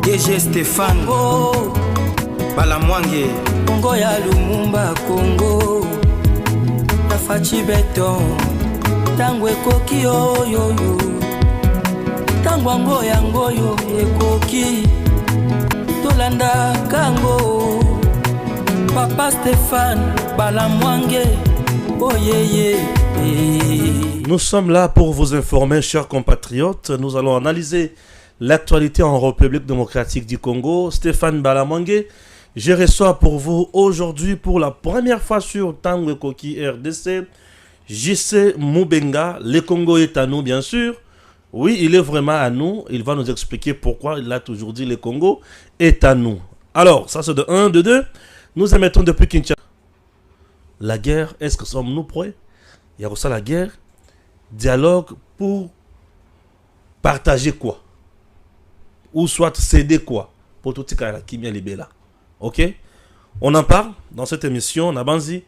DG Stéphane Balamwange Congo ya Lumumba Congo Tafachi Beton Tango ekoki yo Tango yango yo ekoki Tolanda kango Papa Stéphane Balamwange Oh yeah. Nous sommes là pour vous informer, chers compatriotes. Nous allons analyser l'actualité en République démocratique du Congo. Stéphane Balamwange, je reçois pour vous aujourd'hui pour la première fois sur Tango Ekoki RDC JC Mubenga. Le Congo est à nous, bien sûr. Oui, il est vraiment à nous. Il va nous expliquer pourquoi il a toujours dit le Congo est à nous. Alors, ça c'est de 1, de 2. Nous émettons depuis Kinshasa. La guerre, est-ce que sommes-nous prêts? Il y a aussi la guerre. Dialogue pour partager quoi? Ou soit céder quoi? Pour tout ce qui est la libéla. Ok? On en parle dans cette émission. Nabanzi,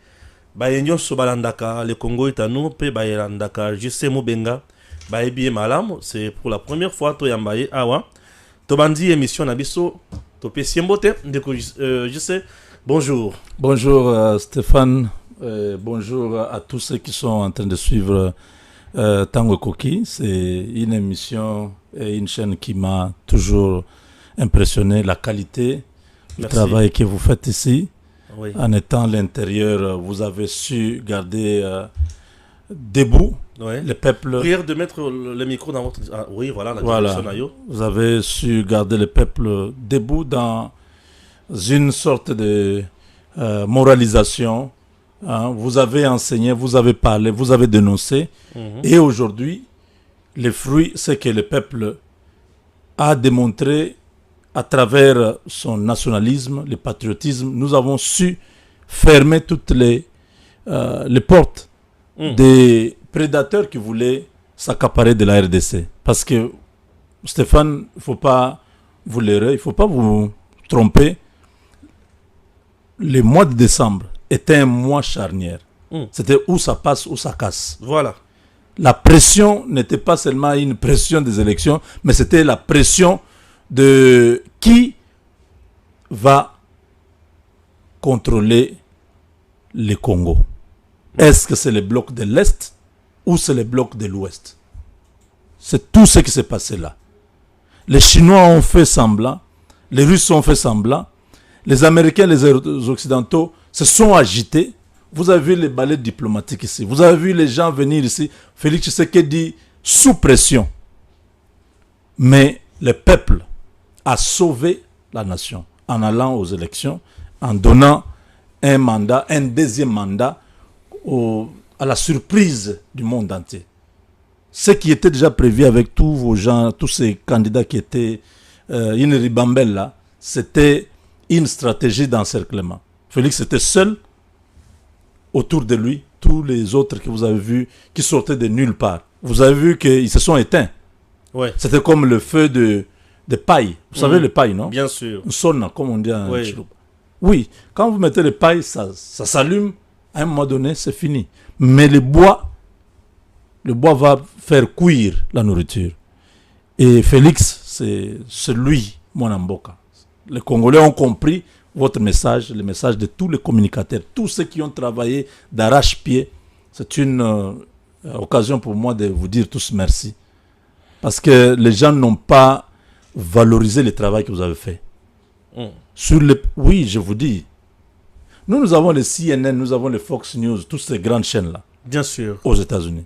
Bayenyo Sobalandaka, le Congo est à nous. Pe Bayelandaka, JC Mubenga, Bayebi Malam. C'est pour la première fois, Toyambaye Awa. Tobandi émission Nabiso, Topé Siembote, JC. Bonjour. Bonjour Stéphane. Bonjour à tous ceux qui sont en train de suivre Tango Ekoki. C'est une émission et une chaîne qui m'a toujours impressionné. La qualité du travail que vous faites ici. Oui. En étant à l'intérieur, vous avez su garder debout le peuple. Prière de mettre le micro dans votre... Ah, oui, voilà, la direction Ayo. Vous avez su garder le peuple debout dans une sorte de moralisation. Vous avez enseigné, vous avez parlé, vous avez dénoncé. Et aujourd'hui, le fruit, c'est que le peuple a démontré à travers son nationalisme, le patriotisme, nous avons su fermer toutes les portes des prédateurs qui voulaient s'accaparer de la RDC. Parce que, Stéphane, il ne faut pas vous leurrer, il ne faut pas vous tromper. Le mois de décembre était un mois charnière. C'était où ça passe, où ça casse. Voilà. La pression n'était pas seulement une pression des élections, mais c'était la pression de qui va contrôler le Congo. Est-ce que c'est le bloc de l'Est ou c'est le bloc de l'Ouest? C'est tout ce qui s'est passé là. Les Chinois ont fait semblant, les Russes ont fait semblant, les Américains, les Occidentaux se sont agités. Vous avez vu les balais diplomatiques ici. Vous avez vu les gens venir ici. Félix Tshisekedi sous pression. Mais le peuple a sauvé la nation en allant aux élections, en donnant un mandat, un deuxième mandat à la surprise du monde entier. Ce qui était déjà prévu avec tous vos gens, tous ces candidats qui étaient une ribambelle là, c'était une stratégie d'encerclement. Félix était seul. Autour de lui, tous les autres que vous avez vus qui sortaient de nulle part. Vous avez vu qu'ils se sont éteints. Ouais. C'était comme le feu de paille. Vous savez le paille, non? Bien sûr. Une sonne, comme on dit en Chilouba. Oui, quand vous mettez le paille, ça s'allume. À un moment donné, c'est fini. Mais le bois va faire cuire la nourriture. Et Félix, c'est lui, mon Mboka. Les Congolais ont compris votre message, le message de tous les communicateurs, tous ceux qui ont travaillé d'arrache-pied. C'est une occasion pour moi de vous dire tous merci. Parce que les gens n'ont pas valorisé le travail que vous avez fait. Oui, je vous dis. Nous avons les CNN, nous avons les Fox News, toutes ces grandes chaînes-là. Bien sûr. Aux États-Unis.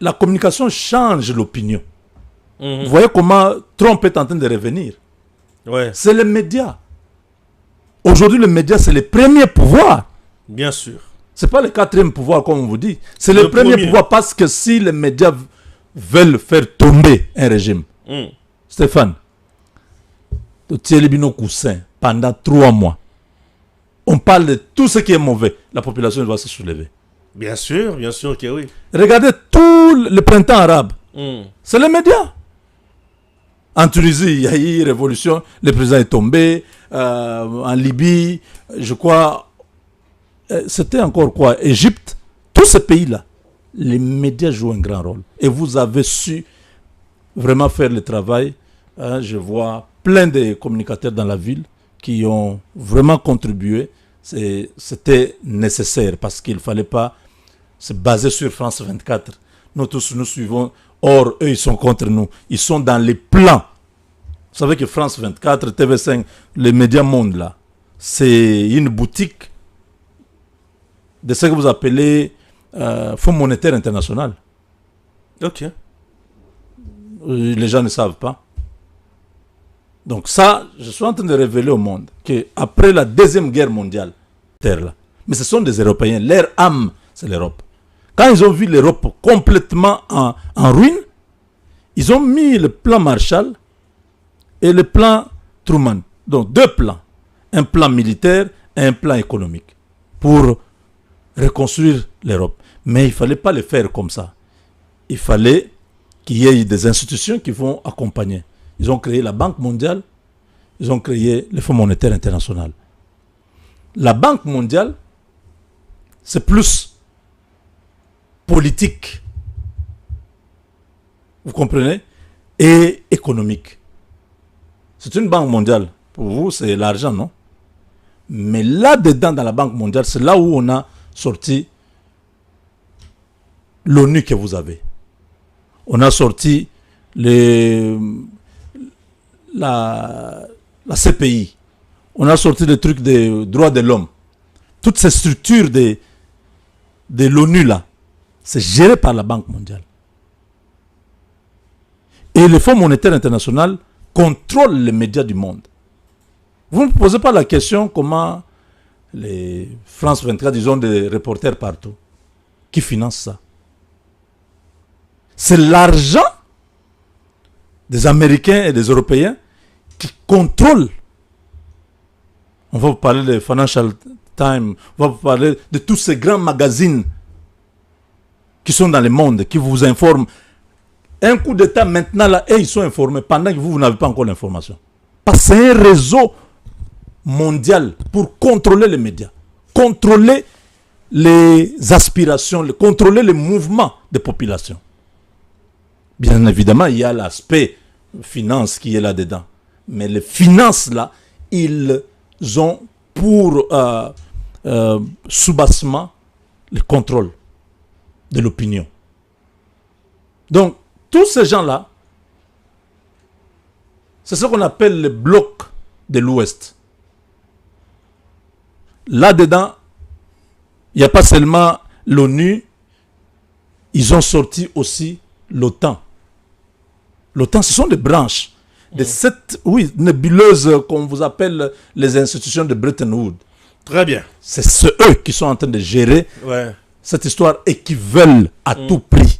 La communication change l'opinion. Vous voyez comment Trump est en train de revenir. Ouais. C'est les médias. Aujourd'hui, les médias, c'est le premier pouvoir. Bien sûr. Ce n'est pas le quatrième pouvoir, comme on vous dit. C'est le premier pouvoir parce que si les médias veulent faire tomber un régime, Stéphane, pendant 3 mois, on parle de tout ce qui est mauvais. La population doit se soulever. Bien sûr que oui. Regardez tout le printemps arabe. C'est les médias. En Tunisie, il y a eu une révolution, le président est tombé. En Libye, je crois, c'était encore quoi? Égypte, tous ces pays-là, les médias jouent un grand rôle. Et vous avez su vraiment faire le travail je vois plein de communicateurs dans la ville qui ont vraiment contribué. C'était nécessaire parce qu'il ne fallait pas se baser sur France 24. Nous tous, nous suivons. Or, eux, ils sont contre nous. Ils sont dans les plans. Vous savez que France 24, TV5, les médias monde, là, c'est une boutique de ce que vous appelez Fonds monétaire international. Ok. Les gens ne savent pas. Donc ça, je suis en train de révéler au monde qu'après la Deuxième Guerre mondiale, terre là, mais ce sont des Européens, leur âme, c'est l'Europe. Quand ils ont vu l'Europe complètement en ruine, ils ont mis le plan Marshall et le plan Truman. Donc deux plans, un plan militaire et un plan économique pour reconstruire l'Europe. Mais il ne fallait pas le faire comme ça. Il fallait qu'il y ait des institutions qui vont accompagner. Ils ont créé la Banque mondiale, ils ont créé le Fonds monétaire international. La Banque mondiale, c'est plus politique, vous comprenez, et économique. C'est une banque mondiale. Pour vous, c'est l'argent, non? Mais là-dedans, dans la Banque mondiale, c'est là où on a sorti l'ONU que vous avez. On a sorti la CPI. On a sorti le truc des droits de l'homme. Toutes ces structures de l'ONU là, c'est géré par la Banque mondiale. Et le Fonds monétaire international contrôle les médias du monde. Vous ne me posez pas la question comment les France 24, ils ont des reporters partout. Qui finance ça? C'est l'argent des Américains et des Européens qui contrôlent. On va vous parler de Financial Times, on va vous parler de tous ces grands magazines qui sont dans le monde, qui vous informent. Un coup d'État maintenant, là, et ils sont informés pendant que vous n'avez pas encore l'information. Parce que c'est un réseau mondial pour contrôler les médias, contrôler les aspirations, contrôler les mouvements des populations. Bien évidemment, il y a l'aspect finance qui est là-dedans. Mais les finances, là, ils ont pour soubassement le contrôle de l'opinion. Donc, tous ces gens-là, c'est ce qu'on appelle le bloc de l'Ouest. Là-dedans, il n'y a pas seulement l'ONU, ils ont sorti aussi l'OTAN. L'OTAN, ce sont des branches de cette nébuleuse qu'on vous appelle les institutions de Bretton Woods. Très bien. C'est eux qui sont en train de gérer cette histoire et qui veulent à tout prix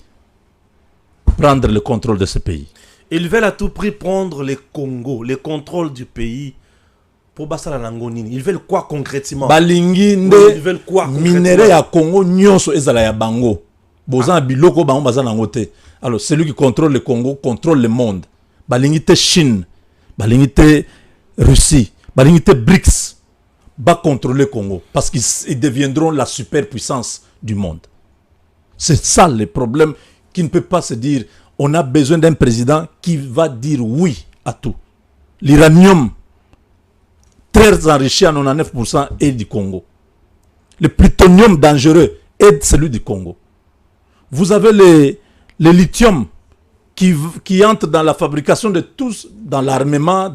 prendre le contrôle de ce pays. Ils veulent à tout prix prendre le Congo, le contrôle du pays. Pour Bassala Langonini, ils veulent quoi concrètement? Balingi nde ils veulent quoi minéraux ya Congo nyonso ezala ya bango. Bozan biloko bango bazana ngote. Alors celui qui contrôle le Congo contrôle le monde. Balingi te Chine, balingi te Russie, balingi te BRICS va contrôler le Congo parce qu'ils deviendront la superpuissance du monde. C'est ça le problème qui ne peut pas se dire on a besoin d'un président qui va dire oui à tout. L'uranium très enrichi à 99% est du Congo. Le plutonium dangereux est celui du Congo. Vous avez le lithium qui entre dans la fabrication de tous, dans l'armement,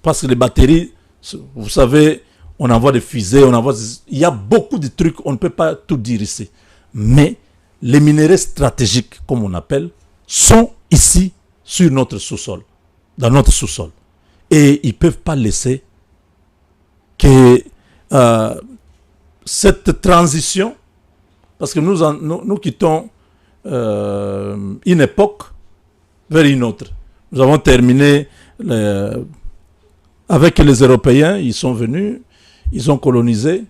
parce que les batteries, vous savez, on envoie des fusées, il y a beaucoup de trucs, on ne peut pas tout dire ici. Mais les minéraux stratégiques, comme on appelle, sont ici sur notre sous-sol, dans notre sous-sol. Et ils ne peuvent pas laisser que cette transition, parce que nous quittons une époque vers une autre. Nous avons terminé avec les Européens, ils sont venus, ils ont colonisé,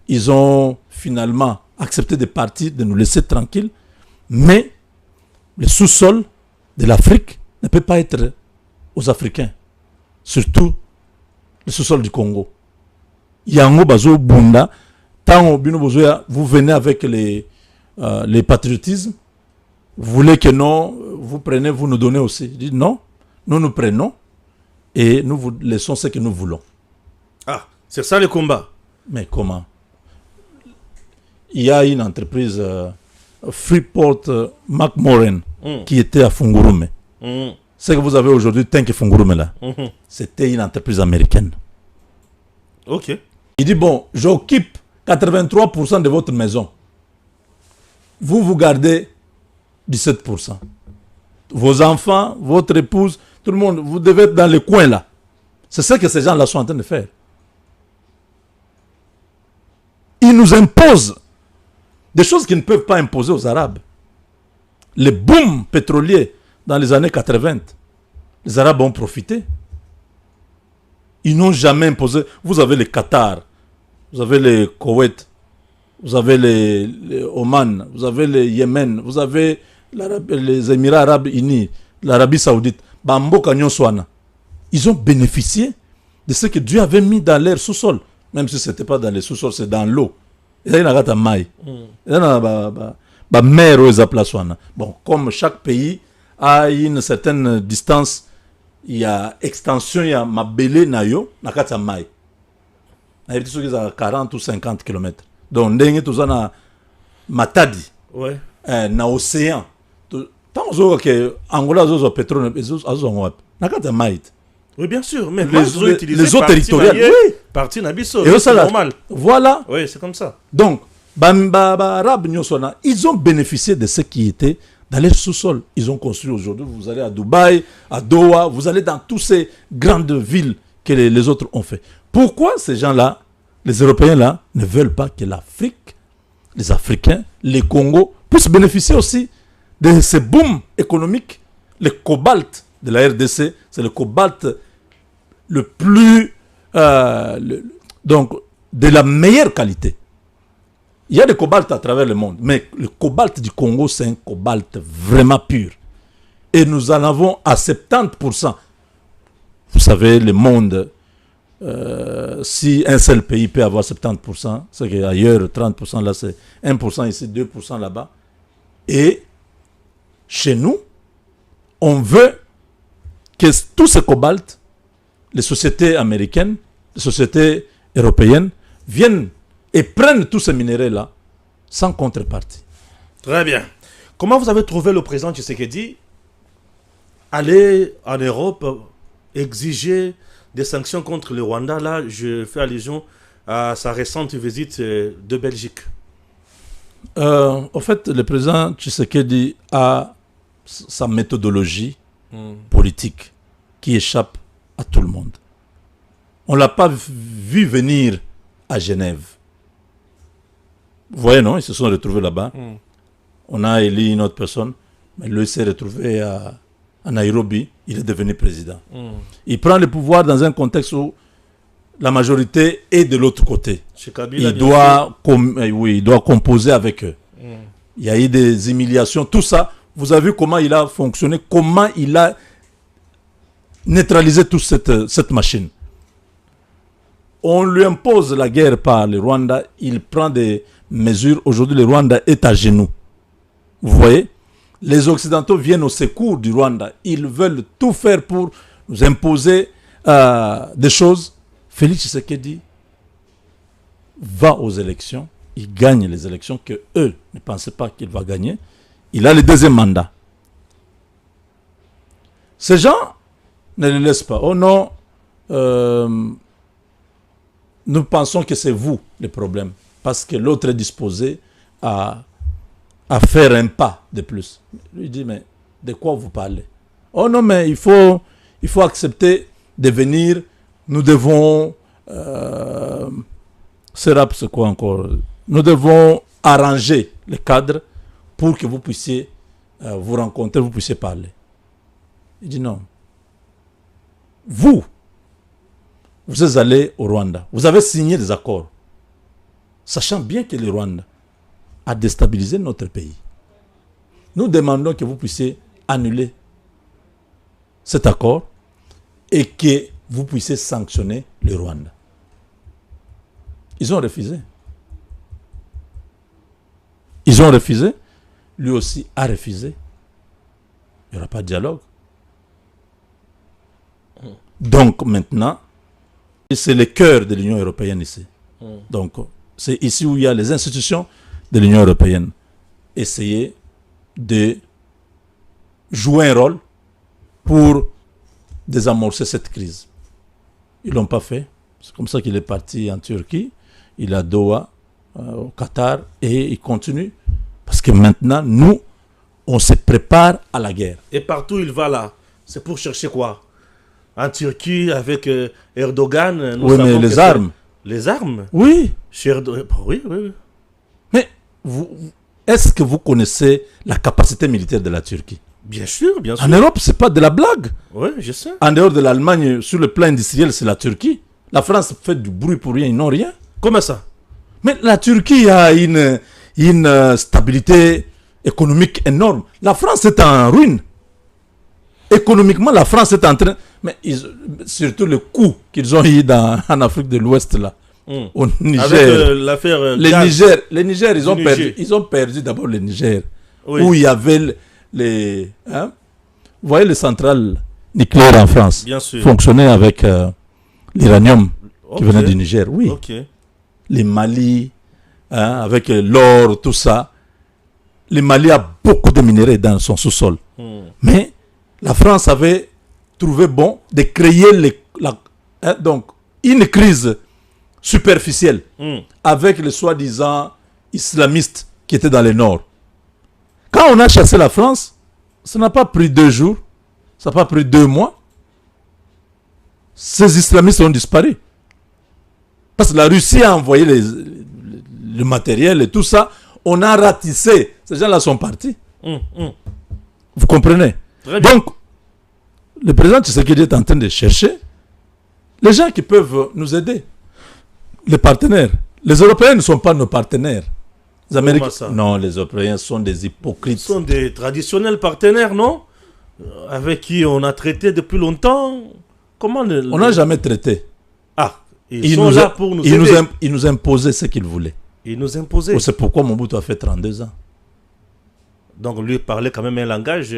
ils ont finalement accepté de partir, de nous laisser tranquilles, mais le sous-sol de l'Afrique ne peut pas être aux Africains. Surtout le sous-sol du Congo. Yango bazo bunda, vous venez avec les patriotismes, vous voulez que non, vous prenez, vous nous donnez aussi. Je dis non, Nous nous prenons et nous vous laissons ce que nous voulons. Ah, c'est ça le combat. Mais comment? Il y a une entreprise, Freeport McMoran, qui était à Fungurume. Ce que vous avez aujourd'hui, Tenke Fungurume là, c'était une entreprise américaine. Ok. Il dit, bon, j'occupe 83% de votre maison. Vous gardez 17%. Vos enfants, votre épouse, tout le monde, vous devez être dans le coin là. C'est ça que ces gens-là sont en train de faire. Ils nous imposent des choses qu'ils ne peuvent pas imposer aux Arabes. Le boom pétrolier dans les années 80, les Arabes ont profité. Ils n'ont jamais imposé. Vous avez le Qatar, vous avez le Koweït, vous avez le Oman, vous avez le Yémen, vous avez les Émirats Arabes Unis, l'Arabie Saoudite. Bambo Kanyon Swana. Ils ont bénéficié de ce que Dieu avait mis dans leur sous-sol. Même si ce n'était pas dans les sous-sols, c'est dans l'eau. Il y a une maille. Il y a une mer aux Aplaswana. Bon, comme chaque pays a une certaine distance, il y a extension, il y a Mabele Nayo, Nakata Maï. Il y a 40 ou 50 km. Donc, il y a Matadi, Ouais. na océan. Tant que Angola a pétrole, Nakata Maï. Oui, bien sûr, mais les eaux territoriales, oui. Partie Nabiso, Et c'est normal. Voilà. Oui, c'est comme ça. Donc, ils ont bénéficié de ce qui était dans les sous-sols. Ils ont construit aujourd'hui. Vous allez à Dubaï, à Doha, vous allez dans toutes ces grandes villes que les autres ont fait. Pourquoi ces gens-là, les Européens-là, ne veulent pas que l'Afrique, les Africains, les Congos, puissent bénéficier aussi de ces booms économiques? Le cobalt de la RDC, c'est le cobalt le plus... donc, de la meilleure qualité. Il y a des cobalts à travers le monde, mais le cobalt du Congo, c'est un cobalt vraiment pur. Et nous en avons à 70%. Vous savez, le monde, si un seul pays peut avoir 70%, c'est qu'ailleurs, 30%, là, c'est 1% ici, 2% là-bas. Et chez nous, on veut que tout ce cobalt, les sociétés américaines, les sociétés européennes, viennent et prennent tous ces minéraux-là sans contrepartie. Très bien. Comment vous avez trouvé le président Tshisekedi aller en Europe exiger des sanctions contre le Rwanda? Là, je fais allusion à sa récente visite de Belgique. En fait, le président Tshisekedi a sa méthodologie politique qui échappe à tout le monde. On ne l'a pas vu venir à Genève. Vous voyez, non? Ils se sont retrouvés là-bas. On a élu une autre personne, mais lui s'est retrouvé à Nairobi. Il est devenu président. Il prend le pouvoir dans un contexte où la majorité est de l'autre côté. Kabila, il doit composer avec eux. Il y a eu des humiliations, tout ça. Vous avez vu comment il a fonctionné, comment il a neutralisé toute cette machine. On lui impose la guerre par le Rwanda, il prend des mesures. Aujourd'hui, le Rwanda est à genoux. Vous voyez? Les Occidentaux viennent au secours du Rwanda. Ils veulent tout faire pour nous imposer des choses. Félix Tshisekedi va aux élections. Il gagne les élections que eux ne pensaient pas qu'il va gagner. Il a le deuxième mandat. Ces gens ne le laissent pas. Oh non, nous pensons que c'est vous le problème. Parce que l'autre est disposé à faire un pas de plus. Lui dit, mais de quoi vous parlez? Oh non, mais il faut accepter de venir. Nous devons... c'est quoi encore? Nous devons arranger le cadre pour que vous puissiez vous rencontrer, vous puissiez parler. Il dit non. Vous êtes allé au Rwanda. Vous avez signé des accords. Sachant bien que le Rwanda a déstabilisé notre pays. Nous demandons que vous puissiez annuler cet accord et que vous puissiez sanctionner le Rwanda. Ils ont refusé. Ils ont refusé. Lui aussi a refusé. Il n'y aura pas de dialogue. Donc maintenant, c'est le cœur de l'Union européenne ici. Donc c'est ici où il y a les institutions de l'Union européenne. Essayer de jouer un rôle pour désamorcer cette crise. Ils ne l'ont pas fait. C'est comme ça qu'il est parti en Turquie. Il est à Doha, au Qatar, et il continue. Parce que maintenant, nous, on se prépare à la guerre. Et partout il va là, c'est pour chercher quoi? En Turquie, avec Erdogan, nous Oui, savons mais que les c'est- armes. Les armes Oui. Chez Erdogan. Oui, oui, oui. Mais est-ce que vous connaissez la capacité militaire de la Turquie? Bien sûr, bien sûr. En Europe, c'est pas de la blague. Oui, je sais. En dehors de l'Allemagne, sur le plan industriel, c'est la Turquie. La France fait du bruit pour rien, ils n'ont rien. Comment ça? Mais la Turquie a une stabilité économique énorme. La France est en ruine. Économiquement, la France est en train... Mais surtout le coup qu'ils ont eu en Afrique de l'Ouest, là, au Niger. Avec l'affaire Les Niger, ils ont Niger. perdu. Ils ont perdu d'abord le Niger, Oui. où il y avait les... Hein? Vous voyez les centrales nucléaires en France Bien sûr. fonctionnaient avec l'uranium qui Ok. venait du Niger. Oui. Ok. Les Mali, hein, avec l'or, tout ça. Le Mali a beaucoup de minerais dans son sous-sol. Mais la France avait trouvé bon de créer donc une crise superficielle avec les soi-disant islamistes qui étaient dans le nord. Quand on a chassé la France, ça n'a pas pris 2 jours, ça n'a pas pris 2 mois. Ces islamistes ont disparu. Parce que la Russie a envoyé le matériel et tout ça. On a ratissé. Ces gens-là sont partis. Vous comprenez? Très bien. Donc, le président Tshisekedi est en train de chercher les gens qui peuvent nous aider. Les partenaires. Les Européens ne sont pas nos partenaires. Les Américains. ça? Non, les Européens sont des hypocrites. Ce sont des traditionnels partenaires, non? Avec qui on a traité depuis longtemps. Comment On n'a jamais traité. Ah, ils sont là pour nous aider. Ils nous imposaient ce qu'ils voulaient. Ils nous imposaient. C'est pourquoi Mobutu a fait 32 ans. Donc lui parlait quand même un langage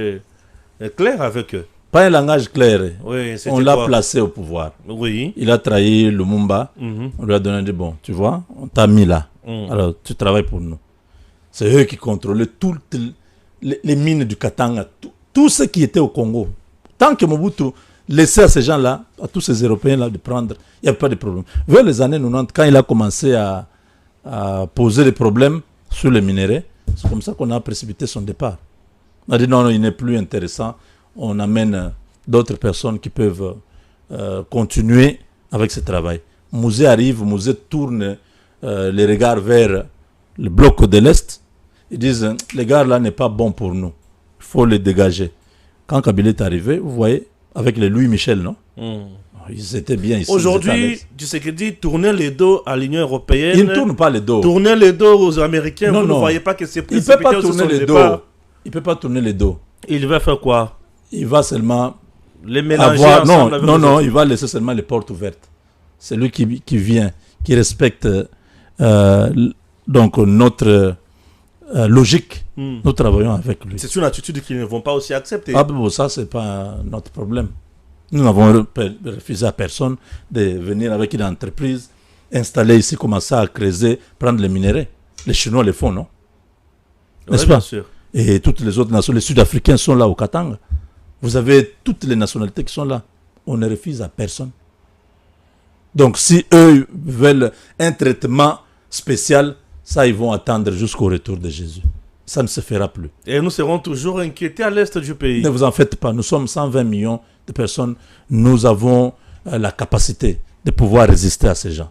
clair avec eux. Pas un langage clair. Oui, c'était On l'a quoi? placé au pouvoir. Oui. Il a trahi Lumumba. On lui a donné des bons. Tu vois, on t'a mis là. Alors, tu travailles pour nous. C'est eux qui contrôlaient toutes les mines du Katanga. Tout ce qui était au Congo. Tant que Mobutu laissait à ces gens-là, à tous ces Européens-là, de prendre, il n'y avait pas de problème. Vers les années 90, quand il a commencé à poser des problèmes sur les minéraux, c'est comme ça qu'on a précipité son départ. On a dit non, il n'est plus intéressant. On amène d'autres personnes qui peuvent continuer avec ce travail. Mouzé arrive, Mouzé tourne les regards vers le bloc de l'Est. Ils disent, les gars là n'est pas bon pour nous. Il faut les dégager. Quand Kabila est arrivé, vous voyez, avec les Louis Michel, non? Ils étaient bien ici. Aujourd'hui, Tshisekedi tournait les dos à l'Union européenne. Il ne tourne pas les dos. Tournait les dos aux Américains. Non, Vous ne non. voyez pas que c'est Il ne peut pas tourner les dos. Il ne peut pas tourner les dos. Il va faire quoi? Il va seulement Les mélanger avoir... ensemble avec les Non, autres. il va laisser seulement les portes ouvertes. C'est lui qui vient, qui respecte donc notre logique. Nous travaillons avec lui. C'est une attitude qu'ils ne vont pas aussi accepter. Ah bon, ça, c'est pas notre problème. Nous n'avons refusé à personne de venir avec une entreprise, installer ici, commencer à creuser, prendre les minéraux. Les Chinois le font, non? N'est-ce bien pas? sûr. Et toutes les autres nations, les Sud-Africains sont là au Katanga. Vous avez toutes les nationalités qui sont là. On ne refuse à personne. Donc, si eux veulent un traitement spécial, ça, ils vont attendre jusqu'au retour de Jésus. Ça ne se fera plus. Et nous serons toujours inquiétés à l'est du pays. Ne vous en faites pas. Nous sommes 120 millions de personnes. Nous avons la capacité de pouvoir résister à ces gens.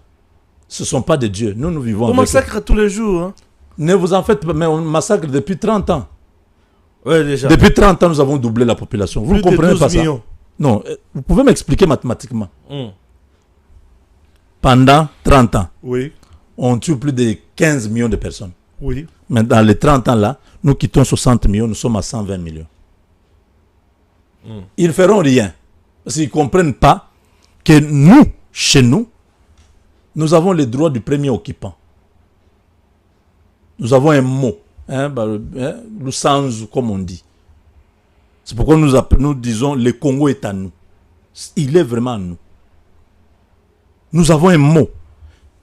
Ce ne sont pas des dieux. Nous vivons On avec eux. massacre tous les jours. Hein? Ne vous en faites pas. Mais on massacre depuis 30 ans. Oui, déjà. Depuis 30 ans, nous avons doublé la population. Vous ne Plus de comprenez 12 pas ça? millions. Non. Vous pouvez m'expliquer mathématiquement. Pendant 30 ans, Oui. on tue plus de 15 millions de personnes. Oui. Mais dans les 30 ans là, nous quittons 60 millions, nous sommes à 120 millions. Ils ne feront rien. Parce qu'ils ne comprennent pas que nous, chez nous, nous avons les droits du premier occupant. Nous avons un mot, le sens, comme on dit. C'est pourquoi nous disons le Congo est à nous. Il est vraiment nous. Nous avons un mot.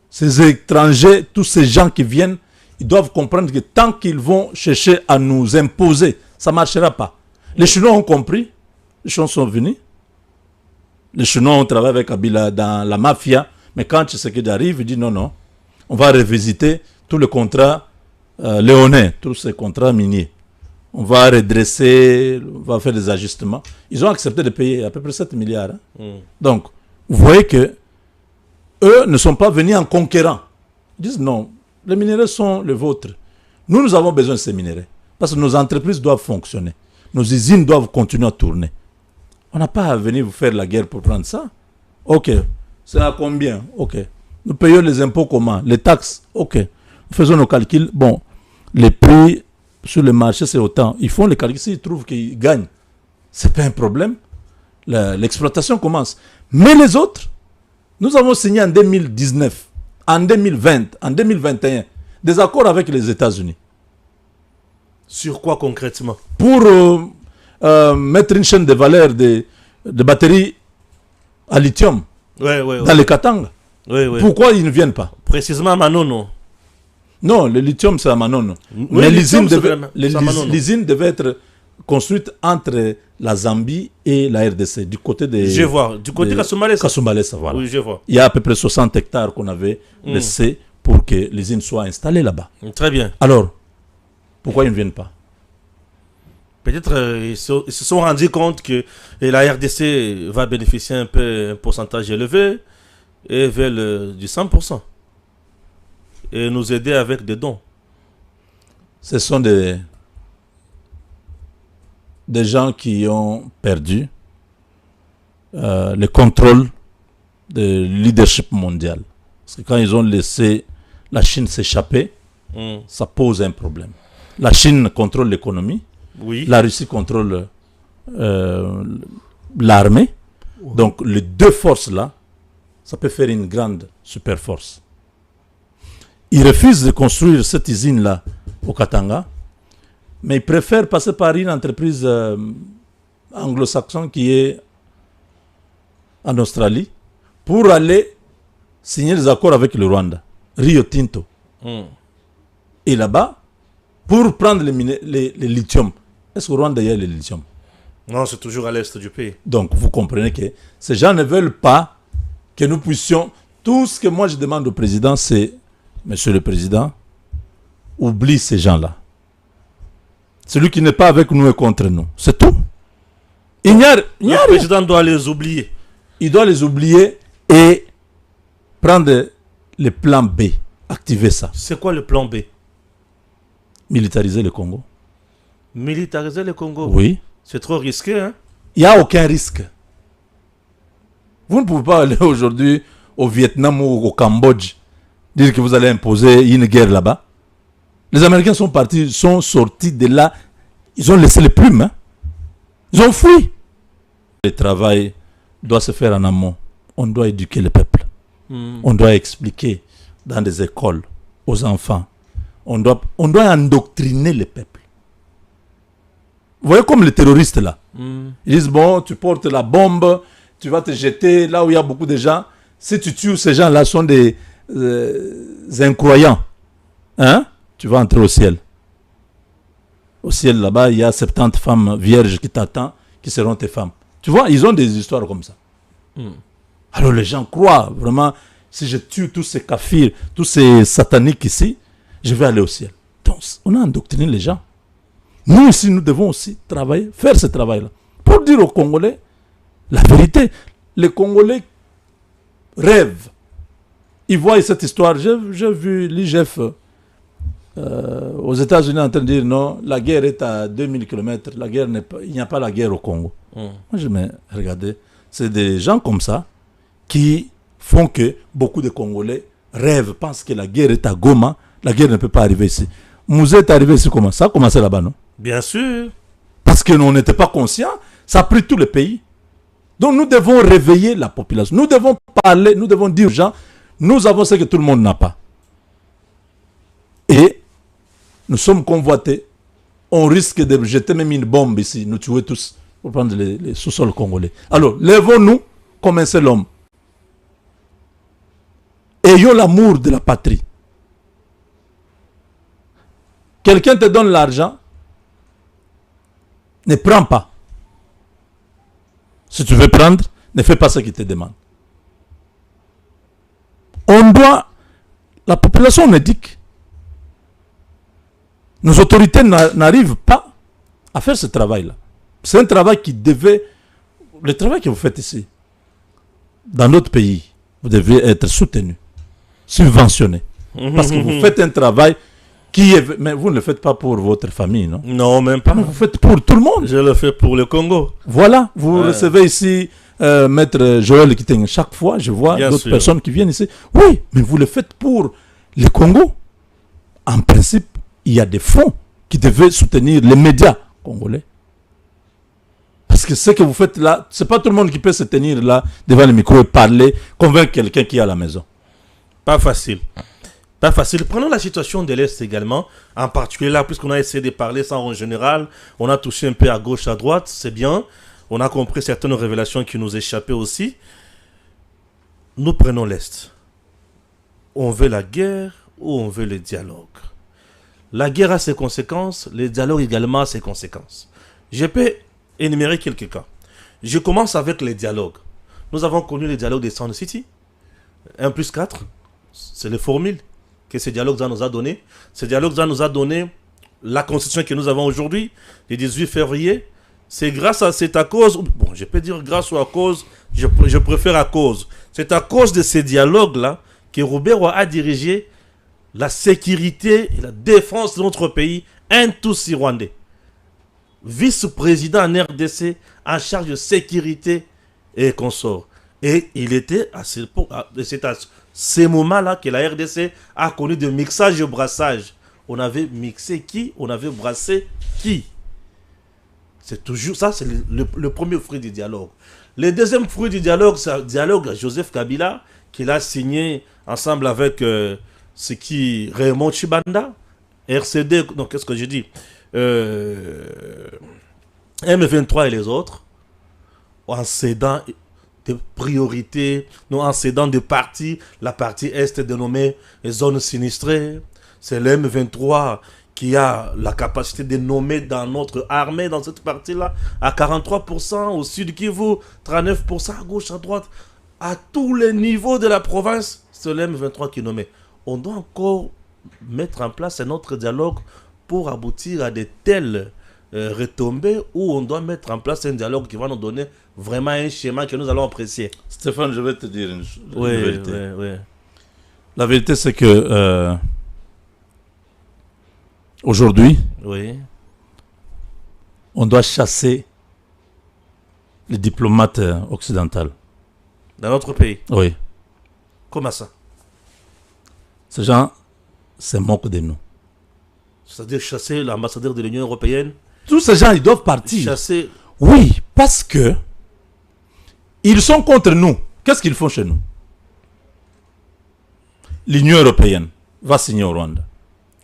Ces étrangers, tous ces gens qui viennent, ils doivent comprendre que tant qu'ils vont chercher à nous imposer, ça ne marchera pas. Les Chinois ont compris. Les Chinois sont venus. Les Chinois ont travaillé avec Kabila dans la mafia. Mais quand Tshisekedi arrive, il dit non, on va revisiter tous les contrats léonins, tous ces contrats miniers. On va redresser, on va faire des ajustements. Ils ont accepté de payer à peu près 7 milliards. Donc, vous voyez que eux ne sont pas venus en conquérant. Ils disent non, les minéraux sont les vôtres. Nous avons besoin de ces minéraux. Parce que nos entreprises doivent fonctionner. Nos usines doivent continuer à tourner. On n'a pas à venir vous faire la guerre pour prendre ça. Ok. C'est à combien? Ok. Nous payons les impôts comment? Les taxes? Ok. Nous faisons nos calculs. Bon, les prix sur le marché, c'est autant. Ils font les calculs. S'ils trouvent qu'ils gagnent, ce n'est pas un problème. L'exploitation commence. Mais les autres, nous avons signé en 2019, en 2020, en 2021, des accords avec les États-Unis. Sur quoi concrètement? Pour mettre une chaîne de valeur de batteries à lithium dans les Katanga. Pourquoi ils ne viennent pas? Précisément à Manono. Non, le lithium c'est à Manono. Mais l'usine devait être construite entre la Zambie et la RDC, du côté de... Je vois, du côté de Kasumbalesa. Kasumbalesa, voilà. Oui, je vois. Il y a à peu près 60 hectares qu'on avait laissés pour que l'usine soit installée là-bas. Très bien. Alors, pourquoi ils ne viennent pas? Peut-être ils se sont rendus compte que la RDC va bénéficier un peu un pourcentage élevé et vers du 100%. Et nous aider avec des dons. Ce sont des gens qui ont perdu le contrôle du leadership mondial. Parce que quand ils ont laissé la Chine s'échapper, ça pose un problème. La Chine contrôle l'économie. Oui. La Russie contrôle l'armée. Donc, les deux forces-là, ça peut faire une grande super force. Ils refusent de construire cette usine-là au Katanga, mais ils préfèrent passer par une entreprise anglo-saxonne qui est en Australie pour aller signer des accords avec le Rwanda, Rio Tinto. Et là-bas, pour prendre les lithium. Est-ce qu'au Rwanda, il y a le lithium? Non, c'est toujours à l'est du pays. Donc, vous comprenez que ces gens ne veulent pas que nous puissions... Tout ce que moi, je demande au président, c'est, Monsieur le Président, oublie ces gens-là. Celui qui n'est pas avec nous est contre nous. C'est tout. Le président doit les oublier. Il doit les oublier et prendre le plan B. Activer ça. C'est quoi le plan B? Militariser le Congo. Militariser le Congo? Oui. C'est trop risqué, hein? Il n'y a aucun risque. Vous ne pouvez pas aller aujourd'hui au Vietnam ou au Cambodge dire que vous allez imposer une guerre là-bas. Les Américains sont partis, sont sortis de là. Ils ont laissé les plumes. Hein? Ils ont fui. Le travail doit se faire en amont. On doit éduquer le peuple. On doit expliquer dans des écoles aux enfants. On doit endoctriner le peuple. Vous voyez comme les terroristes là. Ils disent, bon, tu portes la bombe, tu vas te jeter là où il y a beaucoup de gens. Si tu tues ces gens-là, sont des incroyants. Hein? Tu vas entrer au ciel. Au ciel là-bas, il y a 70 femmes vierges qui t'attendent, qui seront tes femmes. Tu vois, ils ont des histoires comme ça. Alors les gens croient vraiment, si je tue tous ces kafirs, tous ces sataniques ici, je vais aller au ciel. Donc, on a endoctriné les gens. Nous ici, nous devons aussi travailler, faire ce travail-là. Pour dire aux Congolais la vérité. Les Congolais rêvent. Ils voient cette histoire. J'ai vu l'IGF aux États-Unis en train de dire non, la guerre est à 2000 km, il n'y a pas la guerre au Congo. Moi, je me regardais. C'est des gens comme ça qui font que beaucoup de Congolais rêvent, pensent que la guerre est à Goma, la guerre ne peut pas arriver ici. Moussé est arrivé ici comment? Ça a commencé là-bas, non? Bien sûr. Parce que nous n'étions pas conscients, ça a pris tous les pays. Donc nous devons réveiller la population. Nous devons parler, nous devons dire aux gens, nous avons ce que tout le monde n'a pas. Et nous sommes convoités. On risque de jeter même une bombe ici, nous tuer tous. pour prendre les sous-sols congolais. Alors, lèvons-nous comme un seul homme. Ayons l'amour de la patrie. Quelqu'un te donne l'argent, ne prends pas. Si tu veux prendre, ne fais pas ce qu'il te demande. La population me dit que nos autorités n'arrivent pas à faire ce travail-là. C'est un travail le travail que vous faites ici, dans notre pays, vous devez être soutenu, subventionné. Parce que vous faites un travail mais vous ne le faites pas pour votre famille, non? Non, même pas. Mais vous faites pour tout le monde. Je le fais pour le Congo. Voilà, vous recevez ici Maître Joël Kiteng. Chaque fois, je vois d'autres personnes qui viennent ici. Oui, mais vous le faites pour le Congo. En principe, il y a des fonds qui devaient soutenir les médias congolais. Parce que ce que vous faites là, c'est pas tout le monde qui peut se tenir là devant le micro et parler, convaincre quelqu'un qui est à la maison. Pas facile. Pas facile. Prenons la situation de l'Est également, en particulier là, puisqu'on a essayé de parler ça en général, on a touché un peu à gauche, à droite, c'est bien. On a compris certaines révélations qui nous échappaient aussi. Nous prenons l'Est. On veut la guerre ou on veut le dialogue? La guerre a ses conséquences, le dialogue également a ses conséquences. Je peux énumérer quelques cas. Je commence avec les dialogues. Nous avons connu les dialogues des Sound City. 1+4, c'est les formules que ce dialogue nous a donné. Ce dialogue nous a donné la constitution que nous avons aujourd'hui, le 18 février. C'est à cause, bon, je peux dire grâce ou à cause, je préfère à cause. C'est à cause de ces dialogues-là que Robert Roy a dirigé la sécurité et la défense de notre pays, un Tutsi rwandais. Vice-président en RDC, en charge de sécurité et consort. Et il était c'est à ces moments-là que la RDC a connu de mixage et brassage. On avait mixé qui? On avait brassé qui? C'est toujours ça, c'est le premier fruit du dialogue. Le deuxième fruit du dialogue, c'est le dialogue Joseph Kabila, qu'il a signé ensemble avec Raymond Chibanda, RCD, donc qu'est-ce que je dis M23 et les autres, en cédant des priorités, non, en cédant des parties. La partie Est est dénommée zone sinistrée. C'est le M23 qui a la capacité de nommer dans notre armée, dans cette partie-là, à 43%, au sud Kivu, 39%, à gauche, à droite, à tous les niveaux de la province, c'est le M23 qui est nommé. On doit encore mettre en place un autre dialogue pour aboutir à de telles retombées, où on doit mettre en place un dialogue qui va nous donner vraiment un schéma que nous allons apprécier. Stéphane, je vais te dire une vérité. Oui. La vérité, c'est que aujourd'hui, on doit chasser les diplomates occidentaux. Dans notre pays? Oui. Comment ça? Ces gens se moquent de nous. C'est-à-dire chasser l'ambassadeur de l'Union européenne? Tous ces gens, ils doivent partir. Chasser? Oui, parce que ils sont contre nous. Qu'est-ce qu'ils font chez nous? L'Union européenne va signer au Rwanda.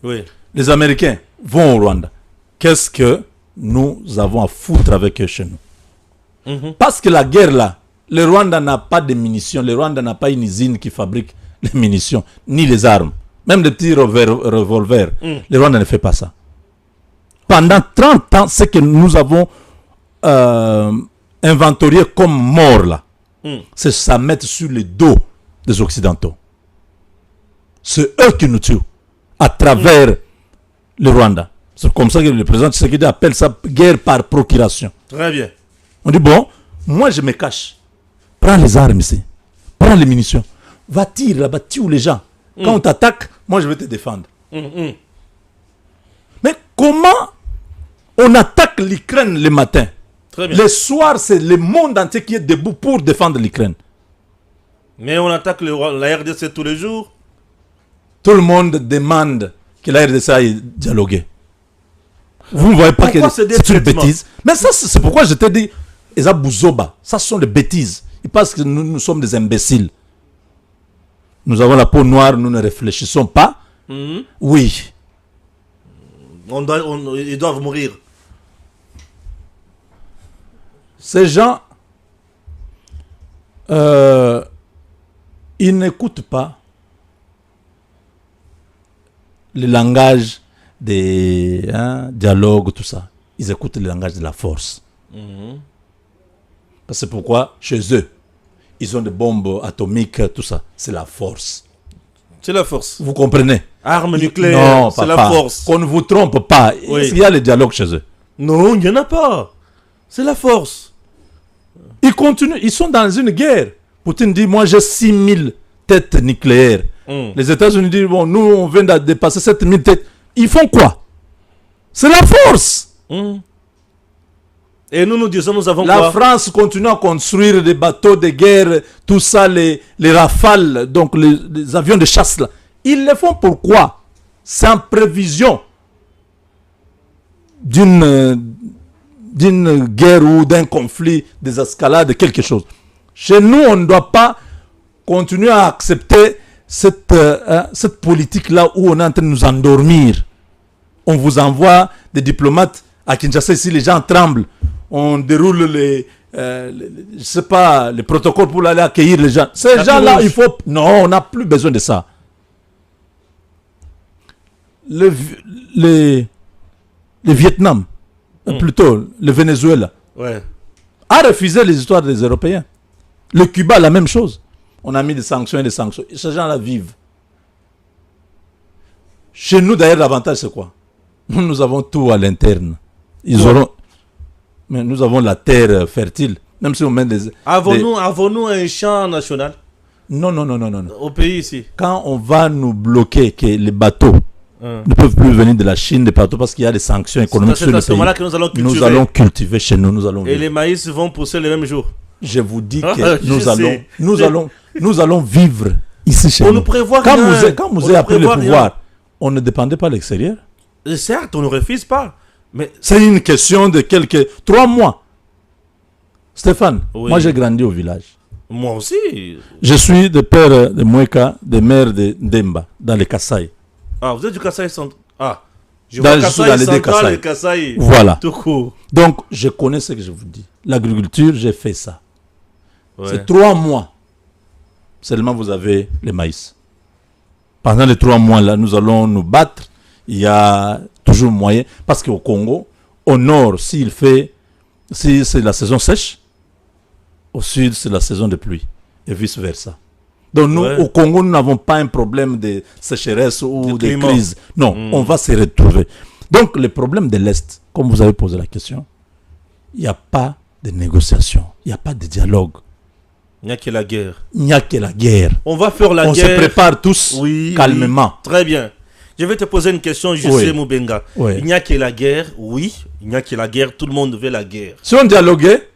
Oui. Les Américains vont au Rwanda. Qu'est-ce que nous avons à foutre avec eux chez nous? Parce que la guerre là, le Rwanda n'a pas de munitions. Le Rwanda n'a pas une usine qui fabrique les munitions, ni les armes. Même des petits revolvers. Le Rwanda ne fait pas ça. Pendant 30 ans, ce que nous avons inventorié comme mort là, c'est ça mettre sur le dos des Occidentaux. C'est eux qui nous tuent à travers le Rwanda. C'est comme ça que le président Tshisekedi appelle ça guerre par procuration. Très bien. On dit bon, moi je me cache. Prends les armes ici. Prends les munitions. Va tirer là-bas, tue les gens. Quand on t'attaque, moi je vais te défendre. Mais comment on attaque l'Ukraine le matin? Très bien. Le soir, c'est le monde entier qui est debout pour défendre l'Ukraine. Mais on attaque la RDC tous les jours. Tout le monde demande que la RDC aille dialoguer. Vous ne voyez pas pourquoi que c'est une bêtise? Mais ça, c'est pourquoi je te dis, Eza Bouzoba, ça ce sont des bêtises. Ils pensent que nous sommes des imbéciles. Nous avons la peau noire, nous ne réfléchissons pas. Oui. Ils doivent mourir. Ces gens, ils n'écoutent pas le langage des dialogues, tout ça. Ils écoutent le langage de la force. C'est pourquoi, chez eux, ils ont des bombes atomiques, tout ça. C'est la force. C'est la force. Vous comprenez? Armes nucléaires, non, c'est papa, la force. Qu'on ne vous trompe pas. Oui. Il y a le dialogue chez eux. Non, il n'y en a pas. C'est la force. Ils continuent, ils sont dans une guerre. Poutine dit, moi j'ai 6000 têtes nucléaires. Les États-Unis disent, bon, nous on vient de dépasser 7000 têtes. Ils font quoi? C'est la force. Et nous disons, nous avons La quoi? France continue à construire des bateaux de guerre, tout ça, les rafales, donc les avions de chasse là. Ils le font pourquoi? C'est en prévision d'une guerre ou d'un conflit, des escalades, quelque chose. Chez nous, on ne doit pas continuer à accepter cette politique-là où on est en train de nous endormir. On vous envoie des diplomates à Kinshasa, ici les gens tremblent. On déroule les protocoles pour aller accueillir les gens. Ces gens-là, il faut... Non, on n'a plus besoin de ça. Le Vietnam, plutôt le Venezuela, a refusé les histoires des Européens. Le Cuba, la même chose. On a mis des sanctions et des sanctions. Ces gens-là vivent. Chez nous, d'ailleurs, l'avantage, c'est quoi? Nous avons tout à l'interne. Ils auront... Mais nous avons la terre fertile. Même si on met des... Avons-nous un champ national? Non. Au pays ici. Quand on va nous bloquer que les bateaux ne peuvent plus venir de la Chine, des bateaux, parce qu'il y a des sanctions économiques sur le pays. Que nous allons cultiver. Nous allons cultiver chez nous. Nous allons et les maïs vont pousser le même jour. Je vous dis que nous allons vivre ici chez nous. Quand vous avez appris le pouvoir, on ne dépendait pas de l'extérieur. Certes, on ne refuse pas. Mais c'est une question de 3 mois. Stéphane, moi j'ai grandi au village. Moi aussi. Je suis de père de Mweka, de mère de Demba, dans les Kasaï. Ah, vous êtes du Kasaï central. Ah, je suis dans les deux Kasaï. Voilà. Tout court. Donc, je connais ce que je vous dis. L'agriculture, j'ai fait ça. C'est 3 mois. Seulement, vous avez le maïs. Pendant les 3 mois là, nous allons nous battre. Il y a toujours moyen. Parce qu'au Congo, au nord, si c'est la saison sèche, au sud, c'est la saison de pluie. Et vice-versa. Donc nous, au Congo, nous n'avons pas un problème de sécheresse ou de crise. Non, on va se retrouver. Donc le problème de l'Est, comme vous avez posé la question, il n'y a pas de négociation. Il n'y a pas de dialogue. Il n'y a que la guerre. Il n'y a que la guerre. On va faire la guerre. On se prépare tous calmement. Oui. Très bien. Je vais te poser une question, Jussi Moubenga. Il n'y a que la guerre, oui. Il n'y a que la guerre, tout le monde veut la guerre. Si on dialoguait...